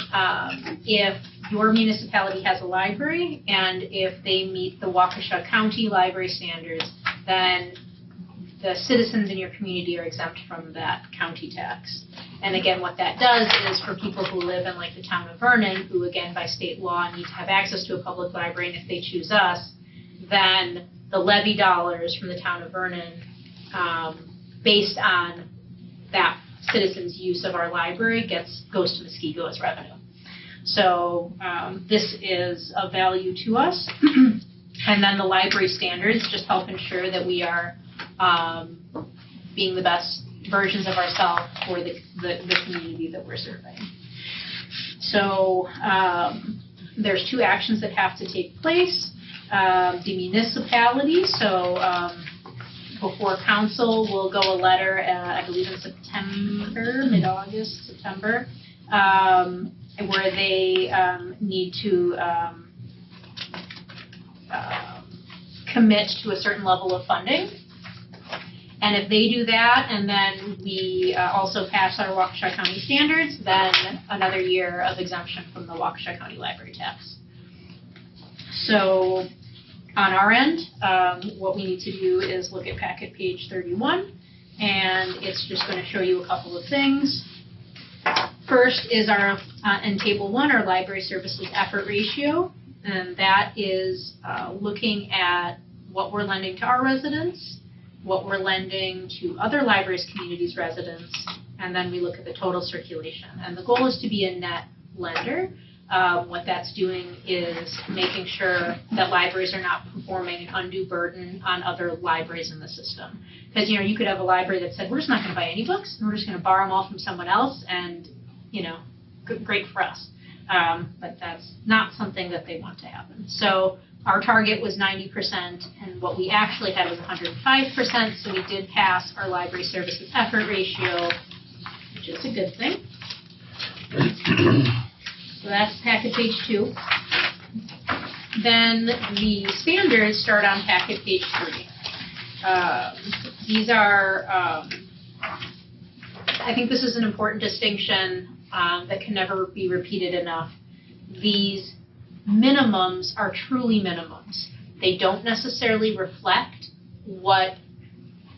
if your municipality has a library, and if they meet the Waukesha County library standards, then the citizens in your community are exempt from that county tax. And again, what that does is for people who live in the town of Vernon, who again by state law need to have access to a public library, and if they choose us, then the levy dollars from the town of Vernon, based on that citizen's use of our library goes to Muskego as revenue. So this is of value to us. And then the library standards just help ensure that we are being the best versions of ourselves for the community that we're serving. So there's 2 actions that have to take place. The municipality, so before council will go a letter, I believe in September, mid-August, September, where they need to commit to a certain level of funding. And if they do that, and then we also pass our Waukesha County standards, then another year of exemption from the Waukesha County library tax. So on our end, what we need to do is look at packet page 31, and it's just going to show you a couple of things. First is our, in table 1, our library services effort ratio, and that is looking at what we're lending to our residents, what we're lending to other libraries, communities, residents, and then we look at the total circulation. And the goal is to be a net lender. What that's doing is making sure that libraries are not performing an undue burden on other libraries in the system. Because, you could have a library that said, we're just not going to buy any books, and we're just going to borrow them all from someone else, and, great for us. But that's not something that they want to happen. So our target was 90%, and what we actually had was 105%, so we did pass our library services effort ratio, which is a good thing. So that's packet page 2. Then the standards start on packet page 3. These are, I think this is an important distinction that can never be repeated enough. These minimums are truly minimums. They don't necessarily reflect what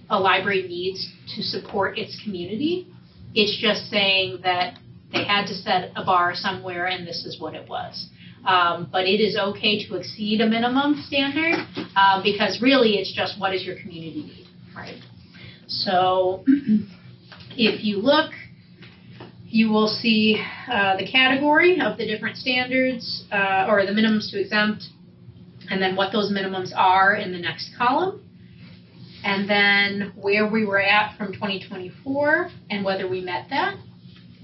a library needs to support its community. It's just saying that they had to set a bar somewhere, and this is what it was. But it is okay to exceed a minimum standard because really it's just what does your community need, right? So if you look, you will see the category of the different standards or the minimums to exempt, and then what those minimums are in the next column, and then where we were at from 2024 and whether we met that.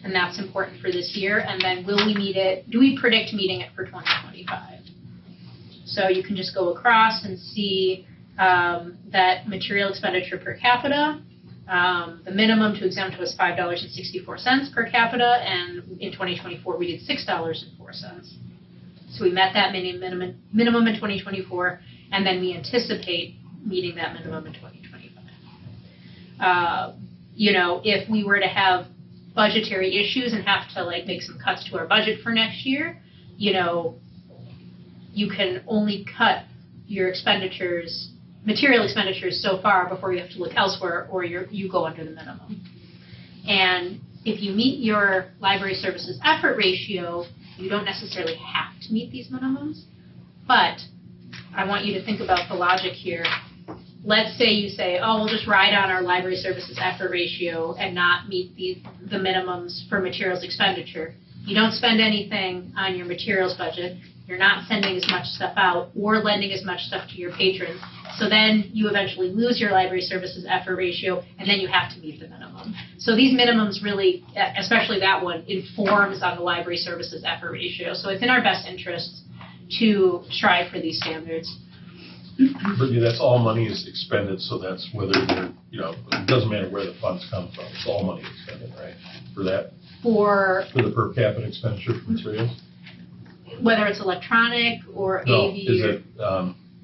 And that's important for this year. And then will we meet it? Do we predict meeting it for 2025? So you can just go across and see that material expenditure per capita. The minimum to exempt was $5.64 per capita, and in 2024 we did $6.04. So we met that minimum in 2024, and then we anticipate meeting that minimum in 2025. If we were to have budgetary issues and have to make some cuts to our budget for next year, you can only cut your expenditures, material expenditures so far before you have to look elsewhere or you go under the minimum. And if you meet your library services effort ratio, you don't necessarily have to meet these minimums, but I want you to think about the logic here. Let's say you say, we'll just ride on our library services effort ratio and not meet the minimums for materials expenditure. You don't spend anything on your materials budget. You're not sending as much stuff out or lending as much stuff to your patrons. So then you eventually lose your library services effort ratio, and then you have to meet the minimum. So these minimums really, especially that one, informs on the library services effort ratio. So it's in our best interest to strive for these standards. But that's all money is expended, so that's whether you're, it doesn't matter where the funds come from. It's all money expended, right? For that? For the per capita expenditure for materials? Whether it's electronic or No, AV. is it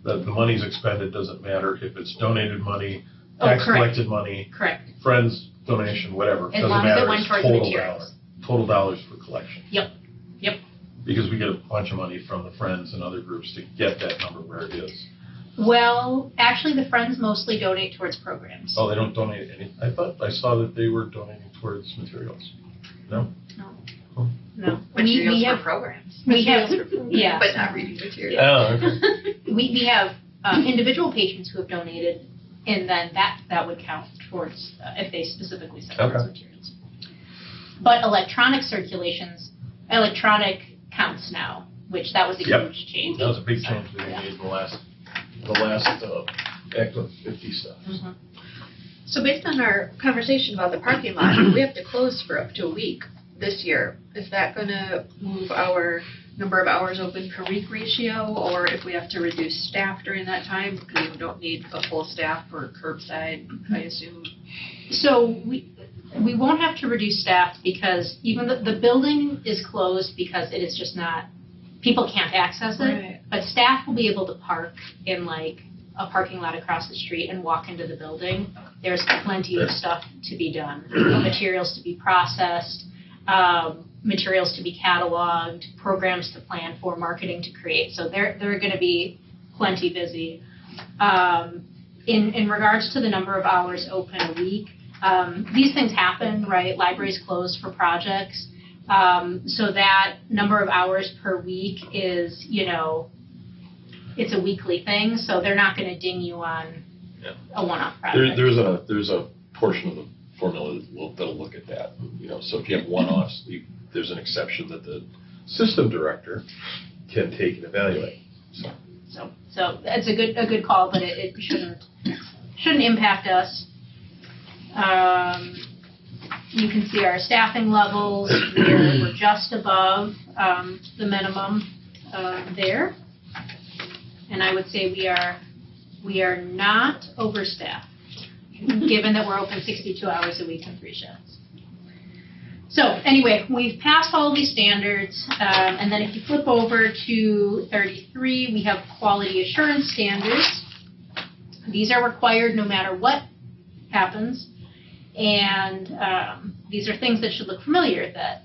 the money's expended doesn't matter if it's donated money, tax collected money, correct, friends, donation, whatever. As doesn't long as matter. it went It's towards total materials. total dollars for collection. Yep. Because we get a bunch of money from the Friends and other groups to get that number where it is. Well, actually, the Friends mostly donate towards programs. Oh, they don't donate any? I thought I saw that they were donating towards materials. No? No. Materials we for have programs. We have, yeah. But not reading materials. Oh, okay. We have individual patrons who have donated, and then that would count towards, if they specifically sent those Okay. materials. But electronic counts now, which that was a Yep. huge change. That was a big change that we made in the last Act of 50 stuff. Mhm. So based on our conversation about the parking lot, we have to close for up to a week this year. Is that gonna move our number of hours open per week ratio, or if we have to reduce staff during that time, because we don't need a full staff for curbside, I assume? So we won't have to reduce staff because even the building is closed because it is just not, people can't access it. Right. But staff will be able to park in like a parking lot across the street and walk into the building. There's plenty of stuff to be done, materials to be processed, materials to be cataloged, programs to plan for, marketing to create. So they're going to be plenty busy. In regards to the number of hours open a week, these things happen, right? Libraries close for projects. So that number of hours per week is, it's a weekly thing, so they're not going to ding you on a one-off project. There's a portion of the formula that'll look at that. So if you have one-offs, there's an exception that the system director can take and evaluate. So it's a good call, but it shouldn't impact us. You can see our staffing levels. We're just above the minimum there. And I would say we are not overstaffed, given that we're open 62 hours a week and 3 shifts. So anyway, we've passed all these standards, and then if you flip over to 33, we have quality assurance standards. These are required no matter what happens, and these are things that should look familiar, that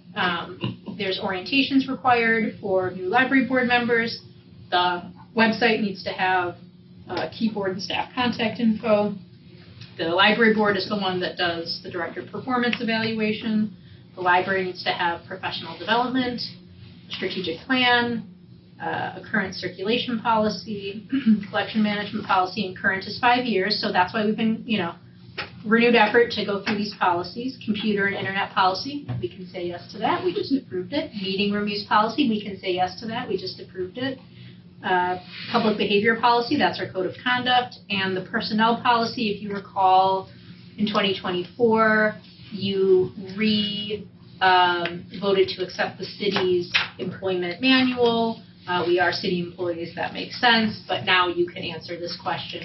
there's orientations required for new library board members. The website needs to have keyboard and staff contact info. The library board is the one that does the director performance evaluation. The library needs to have professional development, strategic plan, a current circulation policy, collection management policy, and current is 5 years. So that's why we've been, renewed effort to go through these policies. Computer and internet policy, we can say yes to that. We just approved it. Meeting room use policy, we can say yes to that. We just approved it. Public behavior policy, that's our code of conduct. And the personnel policy, if you recall, in 2024, you voted to accept the city's employment manual. We are city employees, that makes sense, but now you can answer this question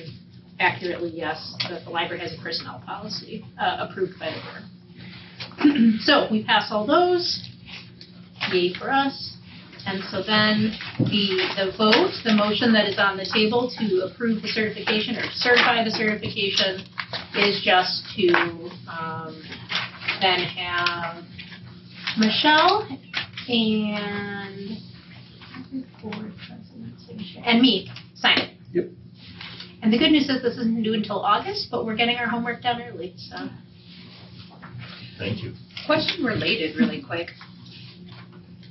accurately, yes, that the library has a personnel policy approved by the board. So we pass all those, yay for us. And so then the vote, the motion that is on the table to approve the certification or certify the certification is just to then have Michelle and board president and me sign it. Yep. And the good news is this isn't due until August, but we're getting our homework done early, so. Thank you. Question related really quick,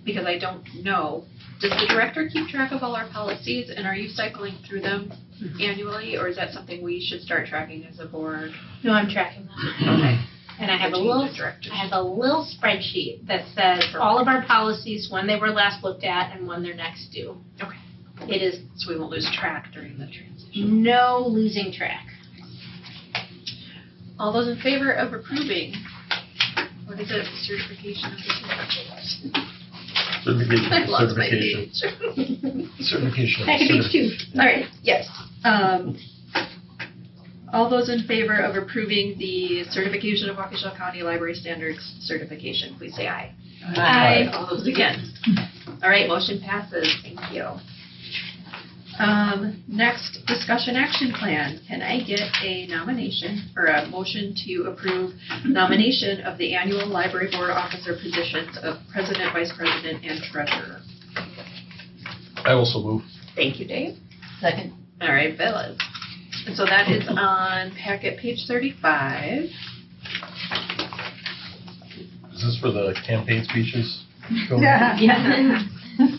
because I don't know. Does the director keep track of all our policies, and are you cycling through them annually, or is that something we should start tracking as a board? No, I'm tracking them. Okay. And I have a The little directors. spreadsheet that says all of our policies, when they were last looked at and when they're next due. Okay. It is So we won't lose track during the transition. no losing track. All those in favor of approving, what is it, certification of the Certification. I lost my Certification. page. Certification. Back to page 2. All right, yes. All those in favor of approving the certification of Waukesha County Library Standards certification, please say aye. Aye. All those against? All right, motion passes. Thank you. Next, discussion action plan. Can I get a nomination or a motion to approve nomination of the annual library board officer positions of president, vice president, and treasurer? I also move. Thank you, Dave. Second. All right, Phyllis. And so that is on packet page 35. Is this for the campaign speeches? Yeah.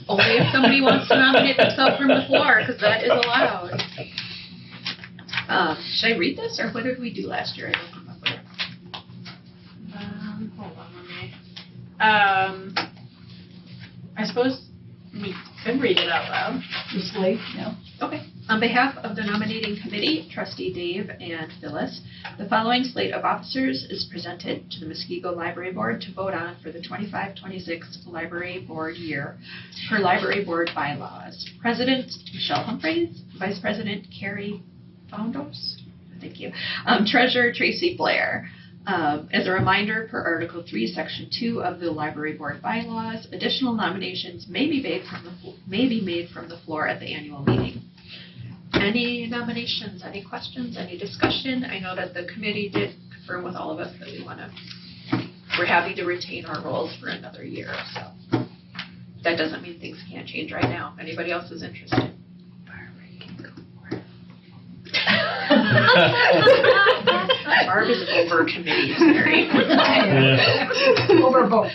Only if somebody wants to nominate themselves from the floor, because that is allowed. Should I read this, or what did we do last year? I don't remember. Hold on, I suppose we could read it out loud. Just late, no? Okay. On behalf of the nominating committee, trustee Dave and Phyllis, the following slate of officers is presented to the Muskego Library Board to vote on for the 25-26 Library Board year per Library Board bylaws. President Michelle Humphreys, Vice President Carrie Foundos, thank you, Treasurer Tracy Blair. As a reminder, per Article 3, Section 2 of the Library Board bylaws, additional nominations may be made from the floor at the annual meeting. Any nominations, any questions, any discussion? I know that the committee did confirm with all of us that we're happy to retain our roles for another year, so that doesn't mean things can't change right now. Anybody else is interested? Barb is over committees, Mary. Over both.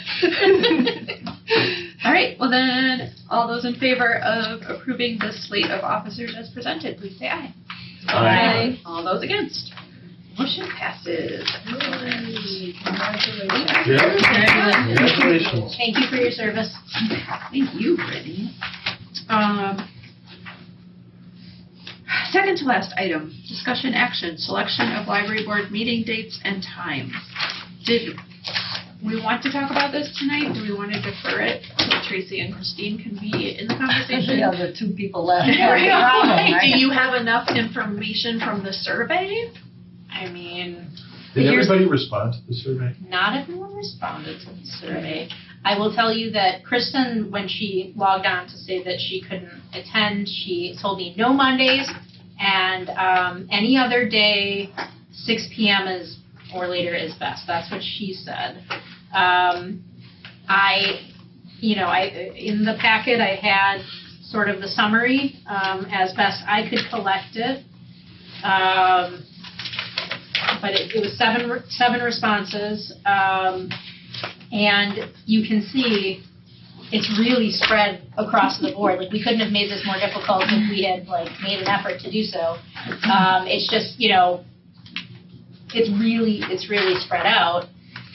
All right, well then, all those in favor of approving the slate of officers as presented, please say aye. Aye. All those against? Motion passes. Congratulations. Thank you for your service. Thank you, Brittany. Second to last item, discussion action, selection of library board meeting dates and times. Did we want to talk about this tonight? Do we want to defer it so Tracy and Christine can be in the conversation? The other two people left. Do you have enough information from the survey? I mean, Did everybody respond to the survey? not everyone responded to the survey. I will tell you that Kristen, when she logged on to say that she couldn't attend, she told me no Mondays and any other day, 6 p.m. or later is best. That's what she said. In the packet I had sort of the summary as best I could collect it. But it was seven responses, and you can see it's really spread across the board. Like, we couldn't have made this more difficult if we had made an effort to do so. It's just, it's really spread out.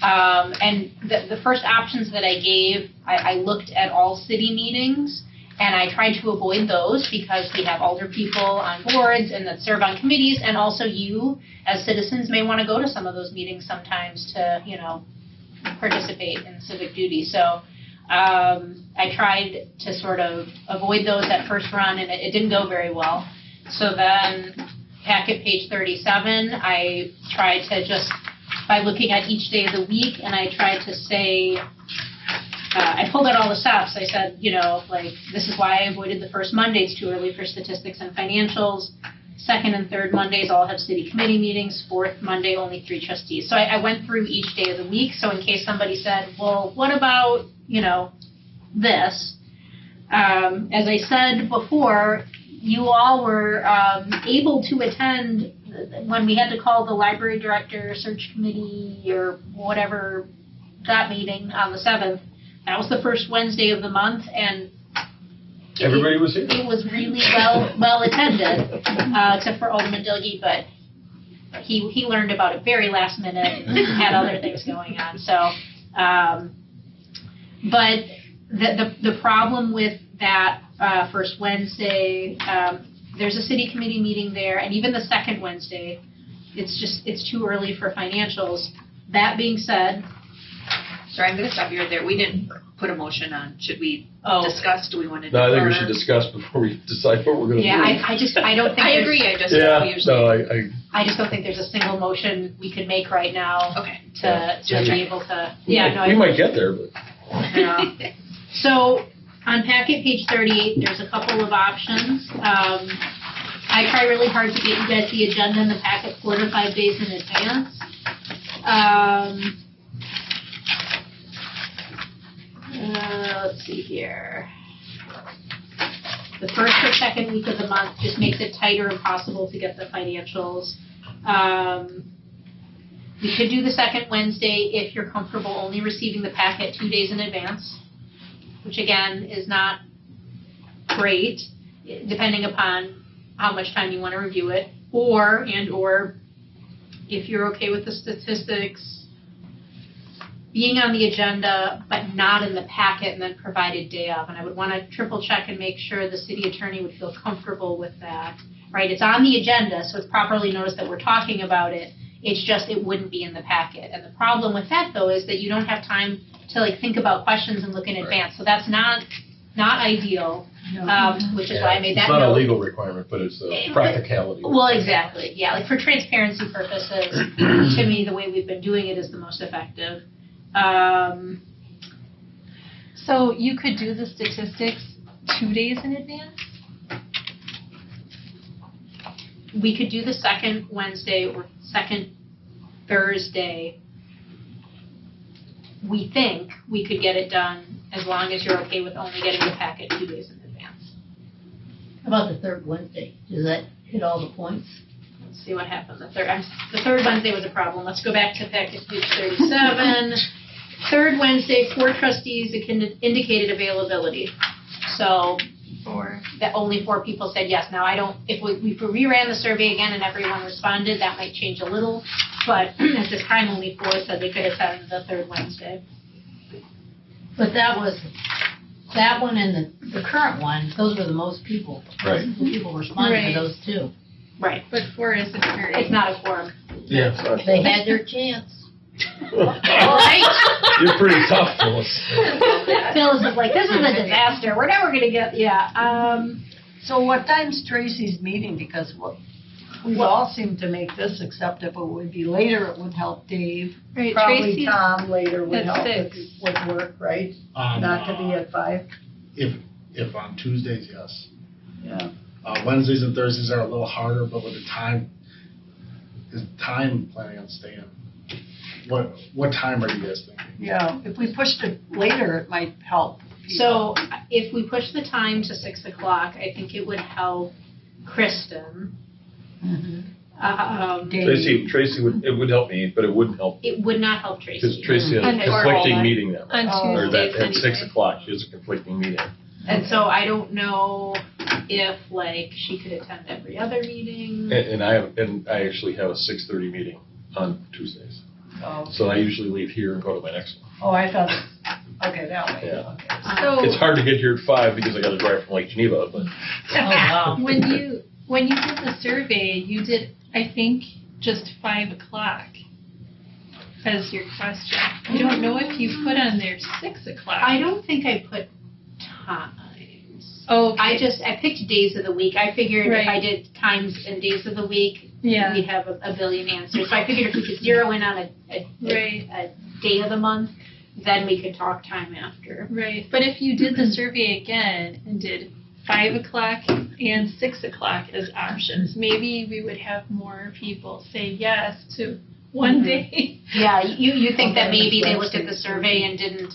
And the first options that I gave, I looked at all city meetings, and I tried to avoid those because we have older people on boards and that serve on committees, and also you, as citizens, may want to go to some of those meetings sometimes to, participate in civic duty. So I tried to sort of avoid those at first run, and it didn't go very well. So then, packet page 37, I tried to just, by looking at each day of the week, and I tried to say, I pulled out all the stops. I said, this is why I avoided the first Monday. It's too early for statistics and financials. Second and third Mondays all have city committee meetings. Fourth Monday, only 3 trustees. So I went through each day of the week. So in case somebody said, well, what about, this? As I said before, you all were able to attend when we had to call the library director search committee or whatever, that meeting on the 7th. That was the first Wednesday of the month, and Everybody was here. it was really well attended, except for Alderman Dilge, but he learned about it very last minute and had other things going on. So, but the problem with that first Wednesday, there's a city committee meeting there, and even the second Wednesday, it's too early for financials. That being said, Sorry, I'm going to stop you right there. We didn't put a motion on. Should we discuss? Do we want to No, I think we defer? should discuss before we decide what we're going to do. yeah, I don't think I there's- agree. I just Yeah, usually. no, I just don't think there's a single motion we could make right now Okay. to be able to. Yeah, no, we might get there, but. Yeah. So on packet page 38, there's a couple of options. I try really hard to get you guys the agenda in the packet 4 to 5 days in advance. Let's see here. The first or second week of the month just makes it tighter and possible to get the financials. We could do the second Wednesday if you're comfortable only receiving the packet 2 days in advance, which again is not great, depending upon how much time you want to review it. or if you're okay with the statistics being on the agenda but not in the packet and then provided day of. And I would want to triple check and make sure the city attorney would feel comfortable with that, right? It's on the agenda, so it's properly noticed that we're talking about it. It's just it wouldn't be in the packet. And the problem with that, though, is that you don't have time to like think about questions and look in advance. So that's not ideal, which is why I made that note. It's not a legal requirement, but it's a practicality. Well, exactly. Yeah, like for transparency purposes, to me, the way we've been doing it is the most effective. So you could do the statistics 2 days in advance? We could do the second Wednesday or second Thursday. We think we could get it done as long as you're okay with only getting the packet 2 days in advance. How about the third Wednesday? Does that hit all the points? Let's see what happened. The third Wednesday was a problem. Let's go back to packet page 37. Third Wednesday, 4 trustees indicated availability. So that only 4 people said yes. Now if we reran the survey again and everyone responded, that might change a little. But at this time, only 4 said they could attend the third Wednesday. But that one and the current one, those were the most people. Right. People responded Right. to those two. Right. But 4 isn't very. It's not a quorum. Yeah. They had their chance. All right. You're pretty tough, Phyllis. Phyllis is like, this is a disaster. We're never going to get, So what time's Tracy's meeting? Because we all seem to make this, except if it would be later, it would help Dave. Right, Probably Tracy's Tom later would at help 6. with work, right? Not to be at 5? If on Tuesdays, yes. Yeah. Wednesdays and Thursdays are a little harder, but with the time, is time planning on staying? What time are you guys thinking? Yeah, if we pushed it later, it might help. So if we push the time to 6 o'clock, I think it would help Kristen. Dave. Tracy it would help me, but it wouldn't help It would not help Tracy. because Tracy has a And conflicting meeting that On night. Or Tuesdays that at 6 anyway. o'clock, she has a conflicting meeting. And so I don't know if she could attend every other meeting. And I actually have a 6:30 meeting on Tuesdays. Oh, So I usually leave here and go to my next one. I thought, okay, that way. Yeah. Okay. So It's hard to get here at 5 because I got to drive from Lake Geneva, but Oh, wow. when you did the survey, you did, I think, just 5 o'clock as your question. I don't know if you put on there 6 o'clock. I don't think I put times. Oh, okay. I picked days of the week. I figured if I Right. did times and days of the week, Yeah. we'd have a billion answers. So I figured if we could zero in on a day of the month, then we could talk time after. Right, but if you did the survey again and did 5 o'clock and 6 o'clock as options, maybe we would have more people say yes to one day. Yeah, you think that maybe they looked at the survey and didn't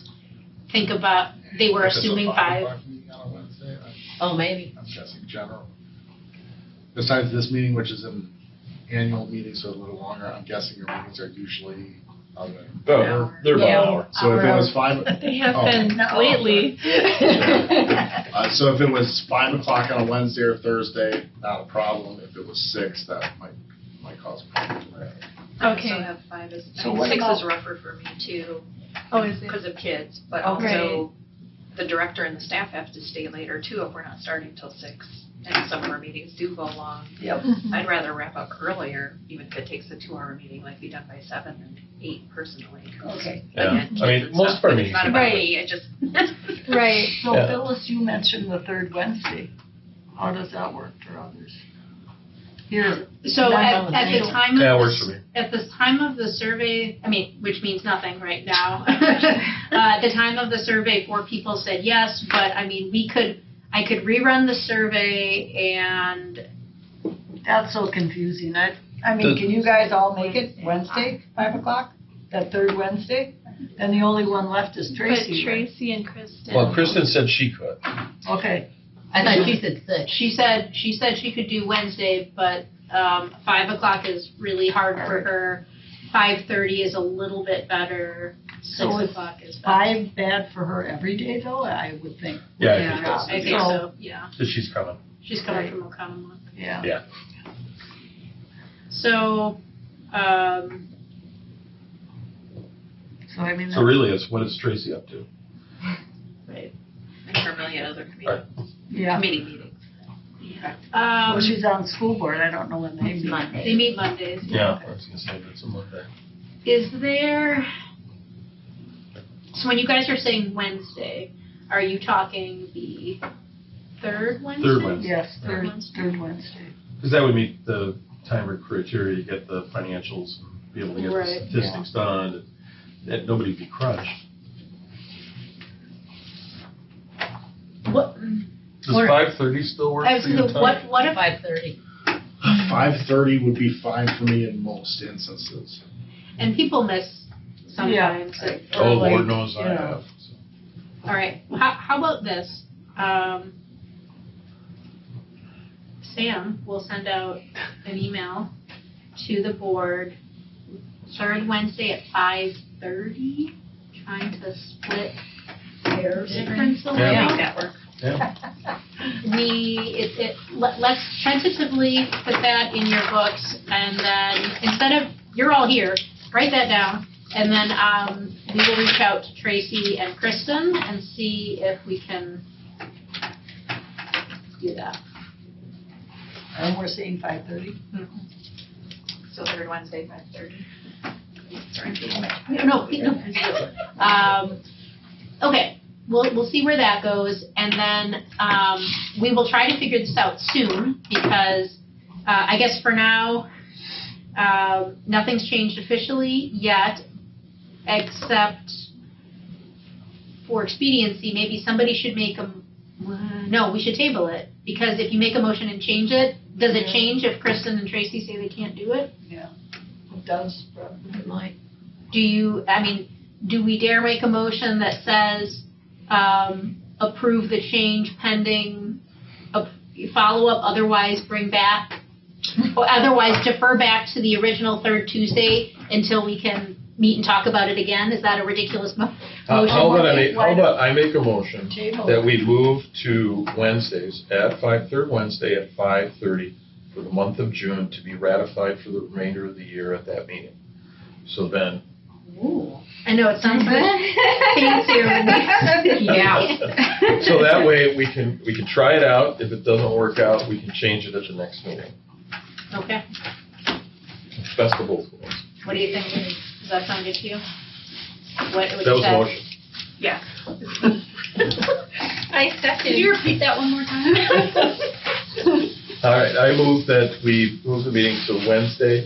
think about, they were If it's a assuming 5 5. o'clock meeting on a Wednesday, Oh, maybe. I'm guessing general. Besides this meeting, which is an annual meeting, so a little longer, I'm guessing your meetings are usually they're about an hour. So if it was 5, They have Oh. been lately. so if it was 5 o'clock on a Wednesday or Thursday, not a problem. If it was 6, that might cause problems. Okay. I also have 5 as, So what 6 about- is rougher for me too, Oh, is it? because of kids, but Okay. also the director and the staff have to stay later too if we're not starting till 6. And some of our meetings do go long. Yep. I'd rather wrap up earlier, even if it takes a 2-hour meeting, like be done by 7 than 8 personally. Okay. Yeah. Again, kids I mean, and most stuff, of our but meetings It's not are- about Right. me, it just. Right. So Yeah. Phyllis, you mentioned the third Wednesday. How does that work for others? Here. So Not at on the the table. time of Yeah, it the works for me. At the time of the survey, which means nothing right now. At the time of the survey, 4 people said yes, but I could rerun the survey and That's so confusing. I mean, can you guys all make it Wednesday, 5 o'clock? That third Wednesday? Then the only one left is But Tracy. right? Tracy and Kristen. Well, Kristen said she could. Okay. I thought she said 6. she said she could do Wednesday, but 5 o'clock is really hard for her. 5:30 is a little bit better. 6 So is o'clock is better. 5 bad for her every day though, I would think. Yeah, I think so, yeah. So she's coming. She's coming from Oconomowoc. Yeah. Yeah. So, So I mean, So really, it's what is Tracy up to? right. And for a million other Right. yeah. committee meetings. Well, she's on school board. I don't know when they meet. They meet Mondays. Yeah, I was gonna say that's a Monday. Is there, so when you guys are saying Wednesday, are you talking the third Wednesday? Third Wednesday. Yes, Third third Wednesday. Because that would meet the time criteria to get the financials and be able to get Right. the statistics done, and nobody'd be crushed. What, Does Or- 5:30 still work I was for your gonna, time? what if, 5:30. 5:30 would be fine for me in most instances. and people miss sometimes. Oh, like, Lord knows I you know. have. so. All right, how about this? Sam will send out an email to the board third Wednesday at 5:30, trying to split hairs difference a Yeah. little. Make that work. Yeah. Let's tentatively put that in your books, and then instead of, you're all here, write that down, and then we will reach out to Tracy and Kristen and see if we can do that. And we're seeing 5:30. So third Wednesday, 5:30. No. Okay, we'll see where that goes, and then we will try to figure this out soon, because I guess for now, nothing's changed officially yet, except for expediency, maybe somebody should make no, we should table it, because if you make a motion and change it, does it change if Kristen and Tracy say they can't do it? It does, probably. It might. Do we dare make a motion that says, approve the change pending follow-up, otherwise bring back, or otherwise defer back to the original third Tuesday until we can meet and talk about it again? Is that a ridiculous motion? How about I make a motion Table. that we move to Wednesdays third Wednesday at 5:30 for the month of June to be ratified for the remainder of the year at that meeting. So then, I know, it sounds fancier when Yeah. so that way we can try it out. If it doesn't work out, we can change it at the next meeting. Okay, Best of both worlds. what do you think? Does that sound good to you? What That was a motion. Yeah. I second. Could you repeat that one more time? All right, I move that we move the meeting to Wednesday,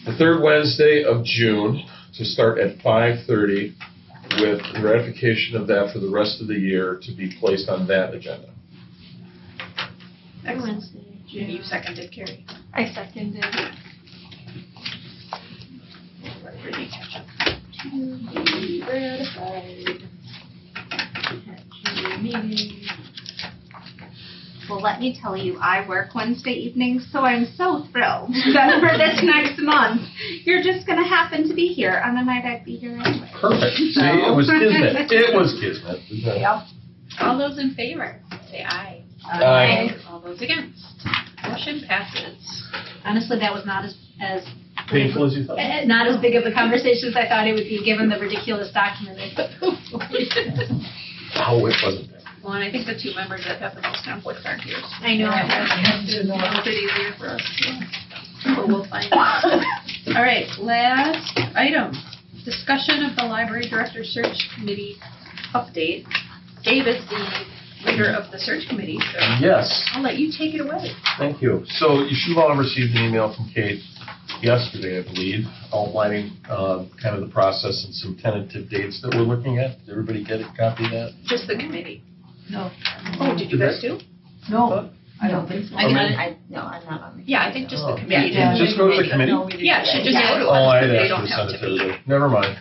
the third Wednesday of June, to start at 5:30, with ratification of that for the rest of the year to be placed on that agenda. Wednesday, And you seconded, Carrie. I seconded. To be ratified at June meeting. Well, let me tell you, I work Wednesday evenings, so I'm so thrilled that for this next month, you're just going to happen to be here on the night I'd be here anyway. Perfect. See, it was kismet. It was kismet. Yep. All those in favor, say aye. Aye. All those against, motion passes. Honestly, that was not as Painful as you thought. not as big of a conversation as I thought it would be, given the ridiculous document I put forward. Oh, it wasn't bad. Well, and I think the two members that have the most conflicts aren't here. I know. It's a little bit easier for us, but we'll find out. All right, last item, discussion of the library director search committee update. Dave is the leader of the search committee, so Yes. I'll let you take it away. Thank you. So you should all have received an email from Kate yesterday, I believe, outlining kind of the process and some tentative dates that we're looking at. Did everybody get a copy of that? Just the committee. No. Oh, did you guys do? No, I don't think so. I got it. No, I'm not on the. Yeah, I think just the Oh. committee. Yeah, did. Just go to the committee? No, we didn't. Yeah, it should just go to Oh, us. I'd They asked don't you to have send it to to be. everybody. Never mind.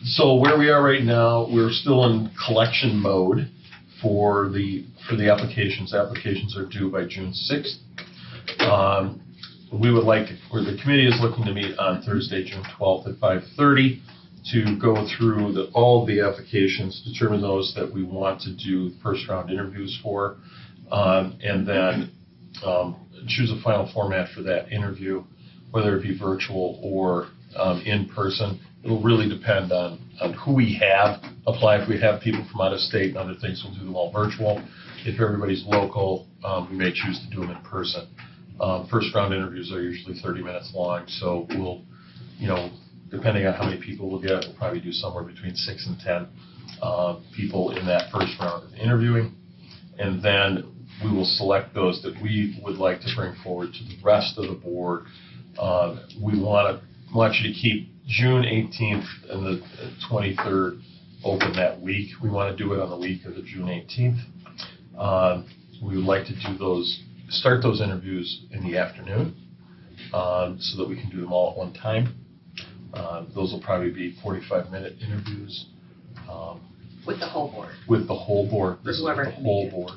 So where we are right now, we're still in collection mode for the applications. Applications are due by June 6th. We would like, or the committee is looking to meet on Thursday, June 12th at 5:30 to go through all of the applications, determine those that we want to do first round interviews for, and then choose a final format for that interview, whether it be virtual or in person. It'll really depend on who we have apply. If we have people from out of state and other things, we'll do them all virtual. If everybody's local, we may choose to do them in person. First round interviews are usually 30 minutes long, so we'll, depending on how many people we'll get, we'll probably do somewhere between 6 and 10 people in that first round of interviewing. And then we will select those that we would like to bring forward to the rest of the board. We want you to keep June 18th and the 23rd open that week. We want to do it on the week of the June 18th. We would like to start those interviews in the afternoon so that we can do them all at one time. Those will probably be 45-minute interviews. With the whole board. With the whole board. Or whoever the can whole make it. board.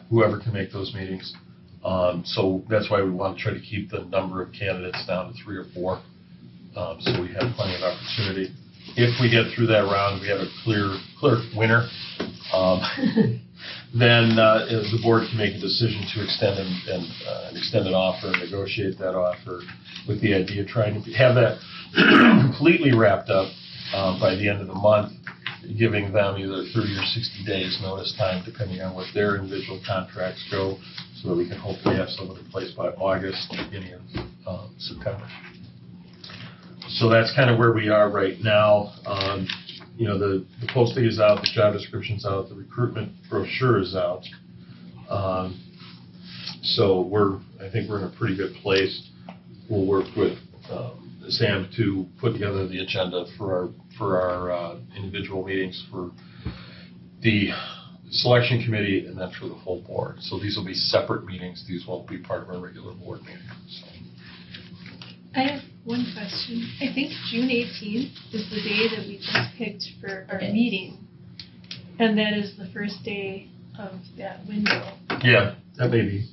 Whoever can make those meetings. So that's why we want to try to keep the number of candidates down to 3 or 4, so we have plenty of opportunity. If we get through that round, we have a clear winner, then the board can make a decision to extend an offer, negotiate that offer, with the idea of trying to have that completely wrapped up by the end of the month, giving them either 30 or 60 days notice time, depending on what their individual contracts go, so that we can hopefully have someone in place by August, beginning of September. So that's kind of where we are right now. The posting is out, the job description's out, the recruitment brochure is out. So I think we're in a pretty good place. We'll work with Sam to put together the agenda for our individual meetings for the selection committee and then for the full board. So these will be separate meetings. These won't be part of our regular board meeting. So. I have one question. I think June 18th is the day that we just picked for our meeting. And that is the first day of that window. Yeah, that may be.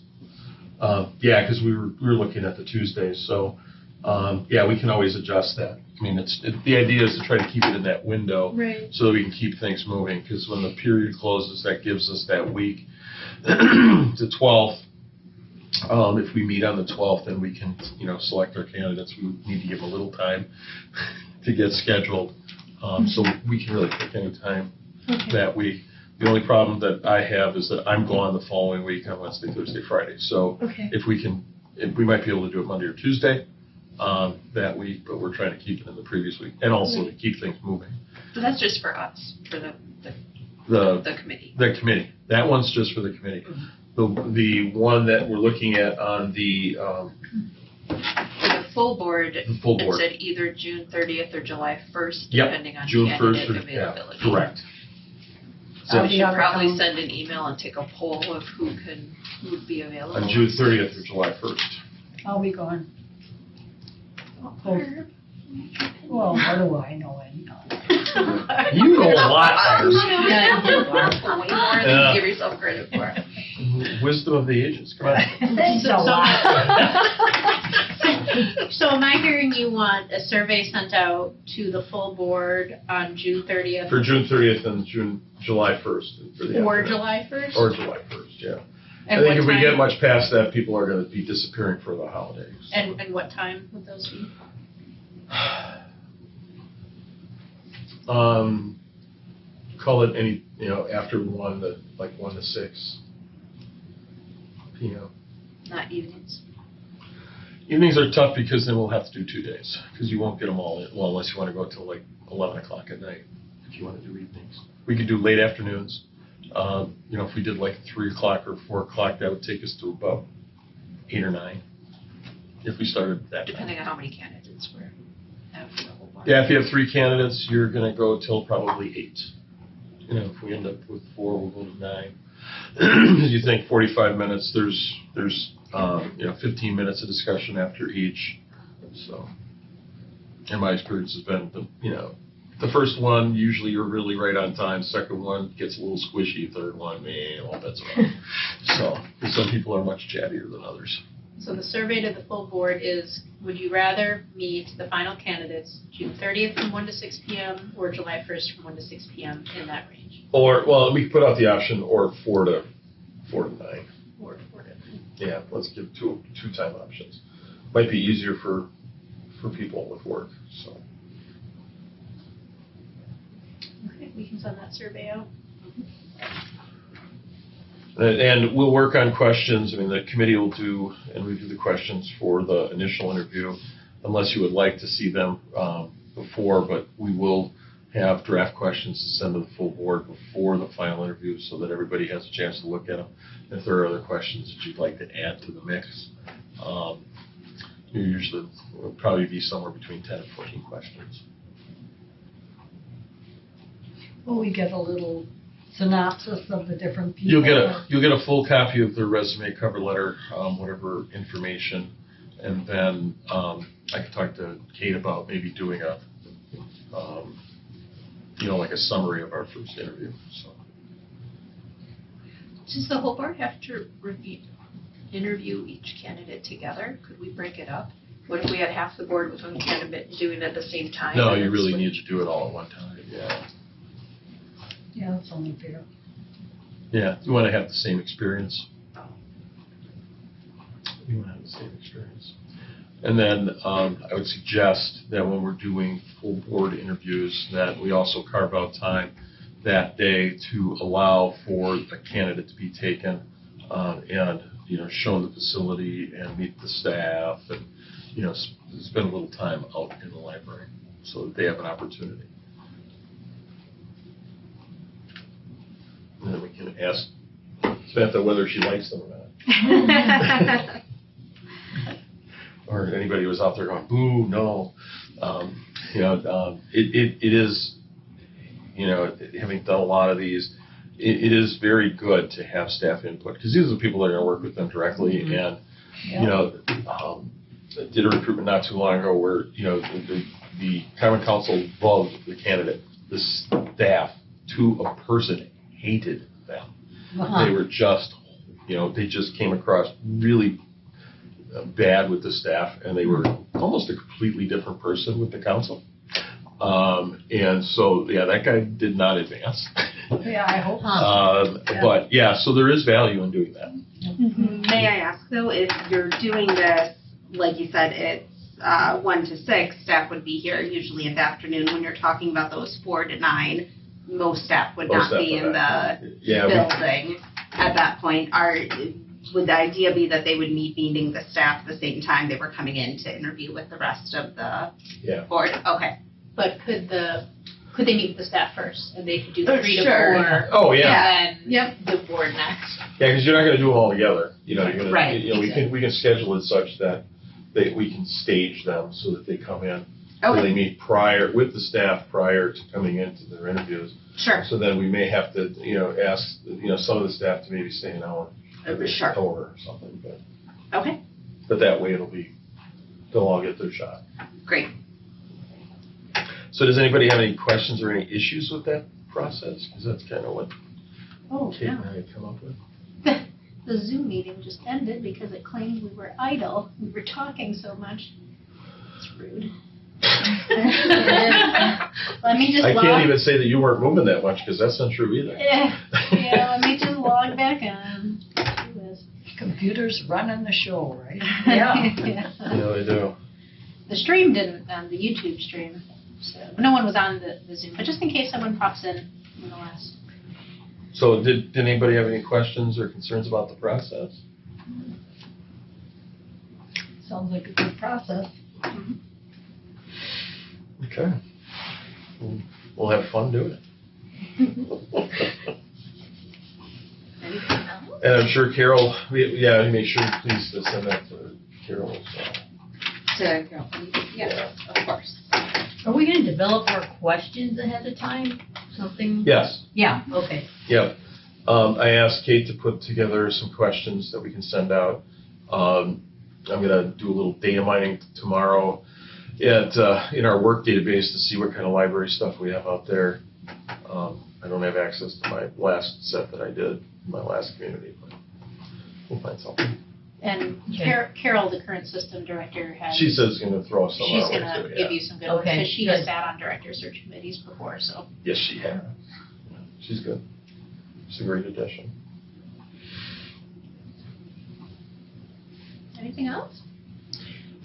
Because we were looking at the Tuesdays. So, we can always adjust that. I mean, the idea is to try to keep it in that window, right, so that we can keep things moving. Because when the period closes, that gives us that week, the 12th. If we meet on the 12th, then we can, select our candidates. We need to give a little time to get scheduled, so we can really pick any time that week. The only problem that I have is that I'm gone the following week on Wednesday, Thursday, Friday. So if we might be able to do it Monday or Tuesday that week, but we're trying to keep it in the previous week, and also to keep things moving. So that's just for us, for the committee. The committee. That one's just for the committee. Mm-hmm. The one that we're looking at on the for the full board, it said either June 30th or July 1st, depending on June candidate 1st availability. Yeah, correct. So we should probably send an email and take a poll of who would be available. On June 30th or July 1st. I'll be gone. Well, what do I know anyhow? You know a lot, Iris. Way more than you give yourself credit for. Wisdom of the ages. Come on. Thanks a lot. So am I hearing you want a survey sent out to the full board on June 30th? For June 30th and July 1st. For the or afternoon. July 1st? Or July 1st, yeah. And I think if what we get time? much past that, people are going to be disappearing for the holidays. And what time would those be? Call it any, after 1 to 6 p.m. Not evenings. Evenings are tough because then we'll have to do 2 days because you won't get them all in. Well, unless you want to go till 11 o'clock at night if you want to do evenings. We could do late afternoons. If we did 3 o'clock or 4 o'clock, that would take us to about 8 or 9 if we started that. Depending on how many candidates we're have for the whole board. Yeah, if you have 3 candidates, you're going to go till probably 8. If we end up with 4, we'll go to 9. As you think 45 minutes, there's 15 minutes of discussion after each. So, in my experience, has been the first one usually you're really right on time. Second one gets a little squishy. Third one, all bets are off. So, some people are much chattier than others. So the survey to the full board is: would you rather meet the final candidates June 30th from 1 to 6 p.m. or July 1st from 1 to 6 p.m. in that range? Or, well, we could put out the option or 4 to 9. 4 to 4. Yeah, let's give two time options. Might be easier for people with work, so. Okay, we can send that survey out. And we'll work on questions. I mean, the committee will do and review the questions for the initial interview, unless you would like to see them before, but we will have draft questions to send to the full board before the final interview so that everybody has a chance to look at them. If there are other questions that you'd like to add to the mix, usually will probably be somewhere between 10 and 14 questions. Will we get a little synopsis of the different people? You'll get a full copy of their resume, cover letter, whatever information, and then I can talk to Kate about maybe doing a like a summary of our first interview. So. Does the whole board have to interview each candidate together? Could we break it up? What if we had half the board with one candidate doing it at the same time? No, you really need to do it all at one time. Yeah. Yeah, that's only fair. Yeah, you want to have the same experience. You want to have the same experience. And then I would suggest that when we're doing full board interviews, that we also carve out time that day to allow for the candidate to be taken and shown the facility and meet the staff and spend a little time out in the library so that they have an opportunity. And then we can ask Samantha whether she likes them or not. Or anybody who's out there going, boo, no. It is, having done a lot of these, it is very good to have staff input because these are the people that are going to work with them directly. And, I did a recruitment not too long ago where, the Common Council loved the candidate. The staff, to a person, hated them. They were just, they just came across really bad with the staff, and they were almost a completely different person with the council. And so, that guy did not advance. Yeah, I hope not. But so there is value in doing that. May I ask though, if you're doing this, like you said, it's 1 to 6, staff would be here usually in the afternoon. When you're talking about those 4 to 9, most staff would not be in the building at that point. Would the idea be that they would meeting the staff at the same time they were coming in to interview with the rest of the board? Okay. But could they meet with the staff first and they could do 3 to 4? Oh, yeah. And then the board next. Yeah, because you're not going to do them all together. You're gonna, right. We can schedule it such that we can stage them so that they come in. Okay. So they meet with the staff prior to coming into their interviews. Sure. So then we may have to, ask, some of the staff to maybe stay an hour. Sure. Or something, but. Okay. But that way they'll all get their shot. Great. So does anybody have any questions or any issues with that process? Because that's kind of what Kate and I had come up with. The Zoom meeting just ended because it claimed we were idle. We were talking so much. It's rude. Let me just I can't even say that you weren't moving that much because that's not true either. Let me just log back on. Do this. Computers running the show, right? Yeah. Yeah, they do. The stream didn't, the YouTube stream. So no one was on the Zoom, but just in case someone pops in the last. So did anybody have any questions or concerns about the process? Sounds like a good process. Okay. We'll have fun doing it. And I'm sure Carol, make sure please to send that to Carol as well. To Carol. Yeah, of course. Are we going to develop our questions ahead of time? Something? Yes. Yeah, okay. Yep. I asked Kate to put together some questions that we can send out. I'm going to do a little data mining tomorrow in our work database to see what kind of library stuff we have out there. I don't have access to my last set that I did in my last community, but we'll find something. And Carol, the current system director, has. She says she's going to throw some. She's going to give you some good ones because she has sat on director search committees before. So. Yes, she has. She's good. She's a great addition. Anything else?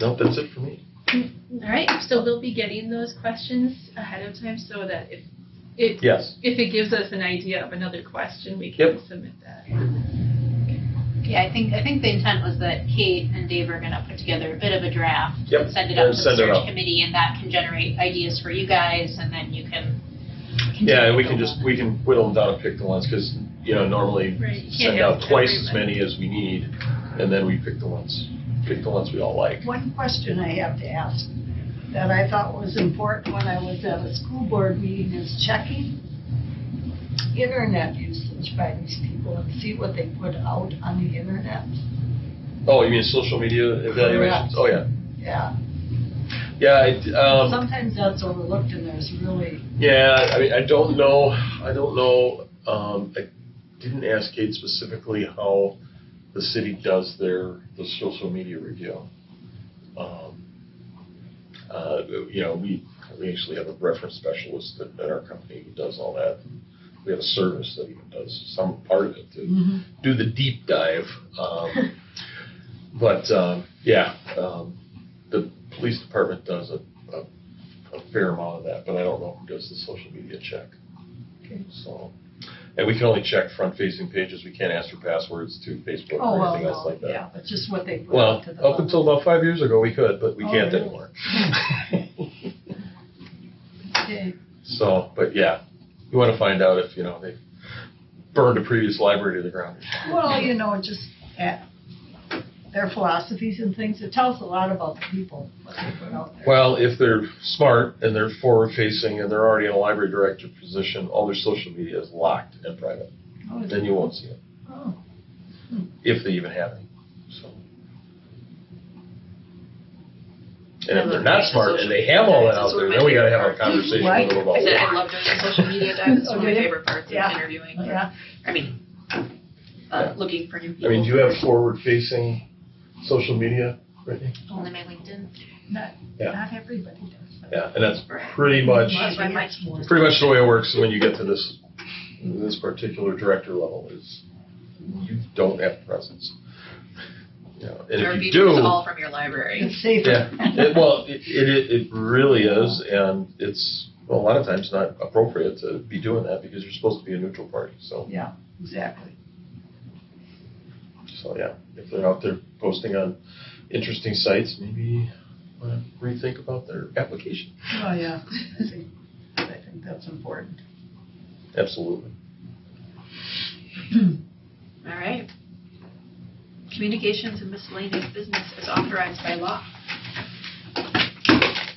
No, that's it for me. All right. So we'll be getting those questions ahead of time so that if Yes. it gives us an idea of another question, we can Yep. submit that. Yeah, I think the intent was that Kate and Dave are gonna put together a bit of a draft. Yep, Send it out and to the send it search out. committee, and that can generate ideas for you guys, and then you can. Yeah, and we continue can to build we can whittle them down and pick the ones, because, normally Right, you can't send have out twice as everybody. many as we need, and then we pick the ones we all like. One question I have to ask that I thought was important when I was at a school board meeting is checking internet usage by these people and see what they put out on the internet. Oh, you mean social media evaluations? Correct. Oh, yeah. Yeah. Yeah, Sometimes that's overlooked and there's really, yeah, I mean, I don't know, I didn't ask Kate specifically how the city does the social media review. We actually have a reference specialist at our company who does all that. We have a service that even does some part of it to do the deep dive. The police department does a fair amount of that, but I don't know who does the social media check. Okay. So, and we can only check front-facing pages. We can't ask for passwords to Facebook oh, or well, anything else no, like that. yeah, but just what they put Well, out to the up public. until about 5 years ago, we could, but we Oh, can't really? anymore. Okay. So, but yeah, you want to find out if, they burned a previous library to the ground or something. Well, just their philosophies and things, it tells a lot about the people, what they put out there. Well, if they're smart and they're forward-facing and they're already in a library director position, all their social media is locked and private. Oh, Then you won't see it, Oh, if they even have any. So. And if they're not smart and they have all that out there, then we got to have a conversation Right. with them about I said I why. love doing the social media dive. It's one of my Oh, yeah. favorite parts Yeah. of interviewing. yeah. I mean, looking for new people. I mean, do you have forward-facing social media, Brittany? Only my LinkedIn. Not everybody does. but- Yeah, and that's pretty much Must be my- more. pretty much the way it works when you get to this particular director level is you don't have presence. And Or if you do do, it's all from your library. It's safer. yeah, it really is, and it's a lot of times not appropriate to be doing that because you're supposed to be a neutral party. So Yeah, exactly. yeah, if they're out there posting on interesting sites, maybe rethink about their application. Oh, yeah. I think that's important. Absolutely. All right. Communications and miscellaneous business is authorized by law.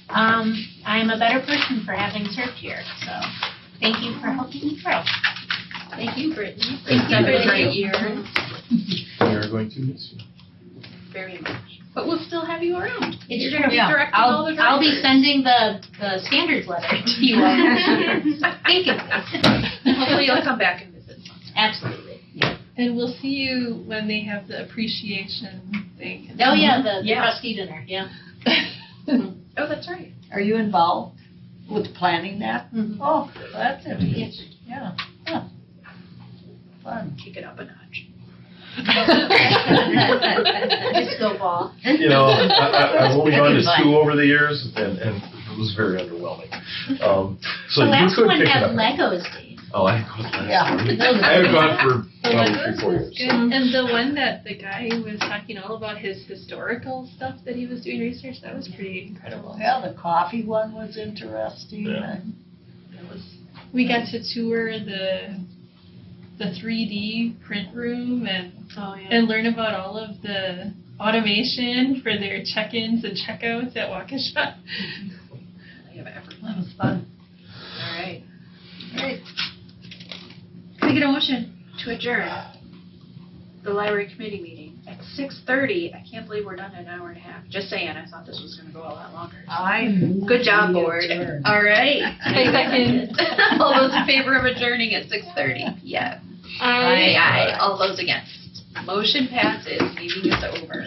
I'm a better person for having served here, so thank you for helping me grow. Thank you, Brittany. Thank you, 7 Brittany. great years. We are going to miss you. Very much. But we'll still have you around. It's You're true. going to be directing all the I'll be directors. sending the standards letter to you all. Thank you. Hopefully you'll come back and visit. Absolutely. And we'll see you when they have the appreciation thing. Oh, yeah, the Yeah. trustee dinner, yeah. Oh, that's right. Are you involved with planning that? Mhm. Oh, that's interesting. Yeah. Huh. Fun. Kick it up a notch. Disco ball. I've only gone to two over the years, and it was very underwhelming. So The you last could one pick it had up. Legos, Dave. Oh, I haven't gone last Yeah. one. I haven't gone for probably Legos 3-4 was years. good. And the one that the guy was talking all about his historical stuff that he was doing research, that was pretty incredible. Yeah, the coffee one was interesting. Yeah. And it was, We got to tour the 3D print room and Oh, yeah. and learn about all of the automation for their check-ins and checkouts at Waukesha. They have everything. that was fun. All right. Great. Can I get a motion to adjourn the library committee meeting at 6:30? I can't believe we're done in an hour and a half. Just saying, I thought this was going to go a lot longer. Good job, board. All right. Second. All those in favor of adjourning at 6:30? Yeah. Aye. All those against. Motion passes. Meeting is over.